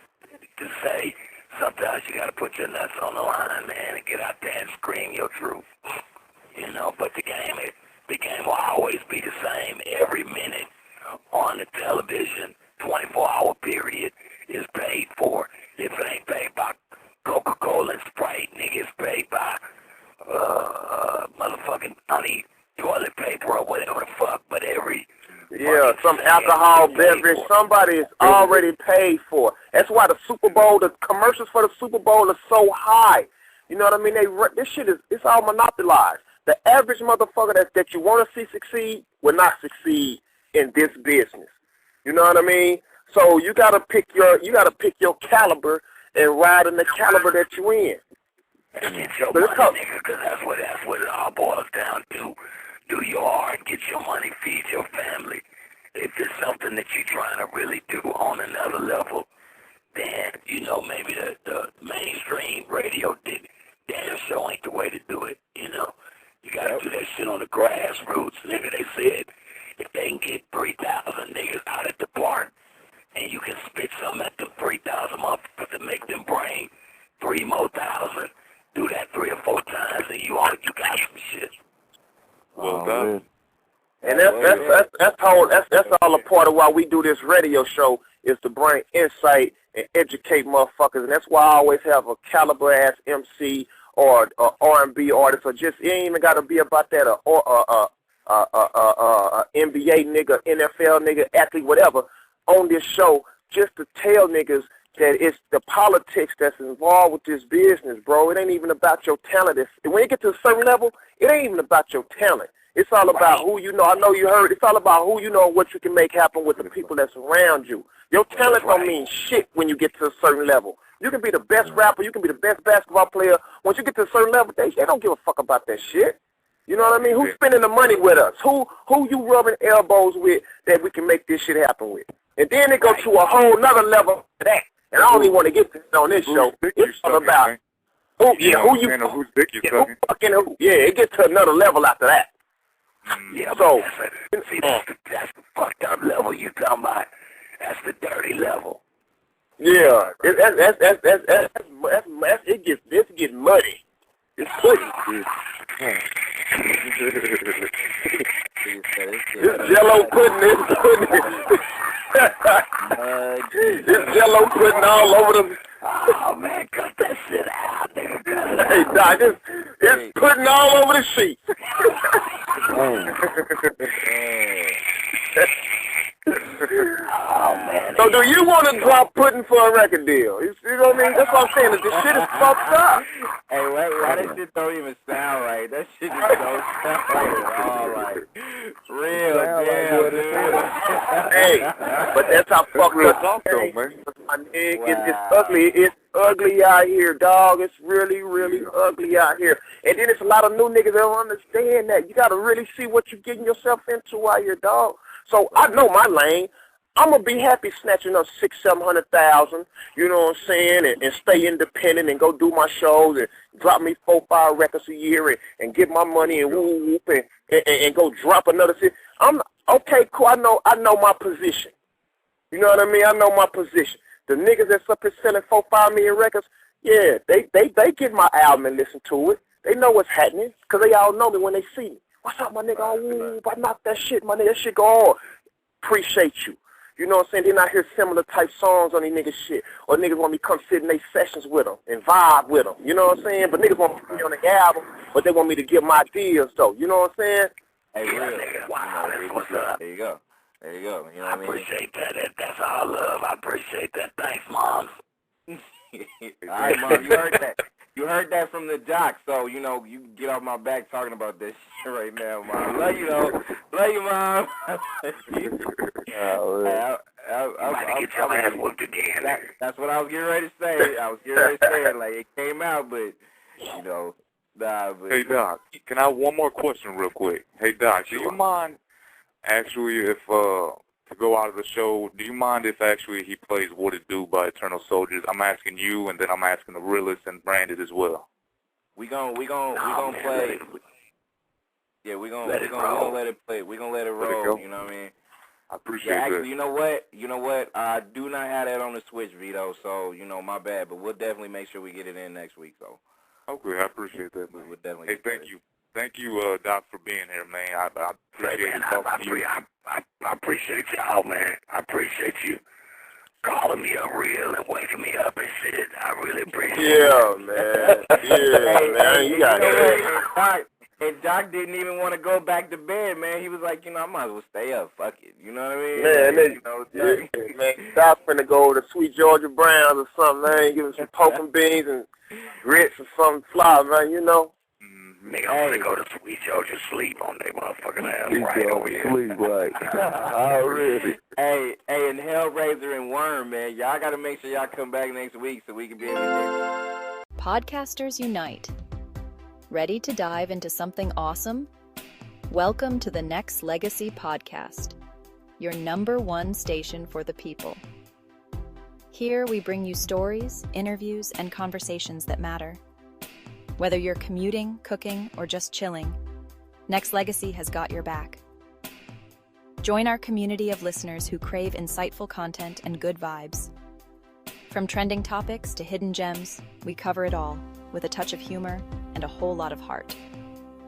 to say, sometimes you got to put your nuts on the line, man, and get out there and scream your truth. You know, but the game will always be the same every minute on the television. 24-hour period is paid for. If it ain't paid by Coca-Cola and Sprite, nigga, it's paid by motherfucking honey, toilet paper or whatever the fuck, but some alcohol beverage, somebody is already paid for. That's why the Super Bowl, the commercials for the Super Bowl are so high. You know what I mean? This shit it's all monopolized. The average motherfucker that you want to see succeed will not succeed in this business. You know what I mean? So you gotta pick your caliber and ride in the caliber that you in. Get your money, nigga, because that's what it all boils down to. Do your art, get your money, feed your family. If it's something that you're trying to really do on another level, then, you know, maybe the mainstream radio damn show ain't the way to do it, you know. You gotta do that shit on the grassroots, nigga. They said if they can get 3,000 niggas out at the park, and you can spit something at them 3,000 motherfuckers to make them bring 3,000 more, do that 3 or 4 times, and you got some shit. Well done. And that's all a part of why we do this radio show, is to bring insight and educate motherfuckers. And that's why I always have a caliber ass MC or R&B artist, or just it ain't even got to be about that NBA nigga, NFL nigga, athlete, whatever, on this show, just to tell niggas that it's the politics that's involved with this business, bro. It ain't even about your talent. When you get to a certain level, it ain't even about your talent. It's all about who you know. I know you heard. It's all about who you know and what you can make happen with the people that's around you. Your talent don't mean shit when you get to a certain level. You can be the best rapper. You can be the best basketball player. Once you get to a certain level, they don't give a fuck about that shit. You know what I mean? Who's spending the money with us? Who you rubbing elbows with that we can make this shit happen with? And then it go to a whole nother level of that. And I don't even want to get to on this show. It's all about who you fucking who. Yeah, it gets to another level after that. Yeah, so that's the fucked up level you talking about. That's the dirty level. Yeah, it gets muddy. It's muddy. This Jello pudding. It's Jello pudding all over them. Oh man, cut that shit out, nigga. Cut Hey, Doc, it's putting all over the sheets. Oh, man. So do you want to drop pudding for a record deal? You know what I mean? That's what I'm saying. Is this shit is fucked up. Hey, why that shit don't even sound right? That shit just don't sound right at all. Like, real damn, dude. Hey, but that's how fucked up though, man. It's ugly. It's ugly out here, dog. It's really, really ugly out here. And then it's a lot of new niggas that don't understand that. You got to really see what you're getting yourself into out here, dog. So I know my lane. I'm going to be happy snatching up $600,000-700,000, you know what I'm saying, and stay independent and go do my shows and drop me 4-5 records a year and get my money and whoop and go drop another shit. I'm okay, cool. I know my position. You know what I mean? I know my position. The niggas that's up here selling 4-5 million records, yeah, they get my album and listen to it. They know what's happening because they all know me when they see me. What's up, my nigga? Oh, whoop, I knocked that shit, my nigga. That shit go on. Appreciate you. You know what I'm saying? Then I hear similar type songs on these niggas shit. Or niggas want me to come sit in their sessions with them and vibe with them. You know what I'm saying? But niggas want me to be on the album, but they want me to get my deals, though. You know what I'm saying? Hey, real. Wow, that's what's up. There you go. There you go. You know what I mean? Appreciate that. That's all love. I appreciate that. Thanks, Mom. All right, Mom, you heard that. You heard that from the doc, so, you know, you can get off my back talking about this shit right now, Mom. Love you, though. Love you, Mom. Get your ass whooped again. That's what I was getting ready to say. I was getting ready to say it. Like, it came out, but, you know, nah, but... Hey, Doc, can I have one more question real quick? Hey, Doc, do you mind, actually, if, to go out of the show, do you mind if actually he plays What It Do by Eternal Soldiers? I'm asking you, and then I'm asking the realist and Branded as well. We gon' play. Yeah, we gonna let it play. We gonna let it roll. You know what I mean? I appreciate actually, that. You know what? I do not have that on the Switch, Vito. So you know, my bad. But we'll definitely make sure we get it in next week. So. Okay, I appreciate that, man. We'll definitely. Hey, thank you, Doc, for being here, man. I appreciate talking to you. I appreciate y'all, man. I appreciate you calling me up real and waking me up and shit. I really appreciate it. Yeah, man. Yeah, man. You got it. And Doc didn't even want to go back to bed, man. He was like, you know, I might as well stay up. Fuck it. You know what I mean? Man, Doc's finna go to Sweet Georgia Browns or something, man. Give him some poke and beans and grits or something fly, man, you know? Nigga, I'm gonna go to Sweet Georgia sleep on that motherfucking ass right over here. Sleep right. Already. Hey, and Hellraiser and Worm, man. Y'all gotta make sure y'all come back next week so we can be able to get... Podcasters unite. Ready to dive into something awesome? Welcome to the Nexxlegacy podcast, your #1 station for the people. Here we bring you stories, interviews, and conversations that matter. Whether you're commuting, cooking, or just chilling, Nexxlegacy has got your back. Join our community of listeners who crave insightful content and good vibes. From trending topics to hidden gems, we cover it all with a touch of humor and a whole lot of heart.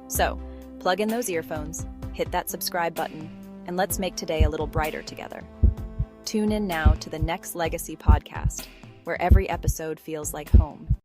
So, plug in those earphones, hit that subscribe button, and let's make today a little brighter together. Tune in now to the Nexxlegacy podcast, where every episode feels like home.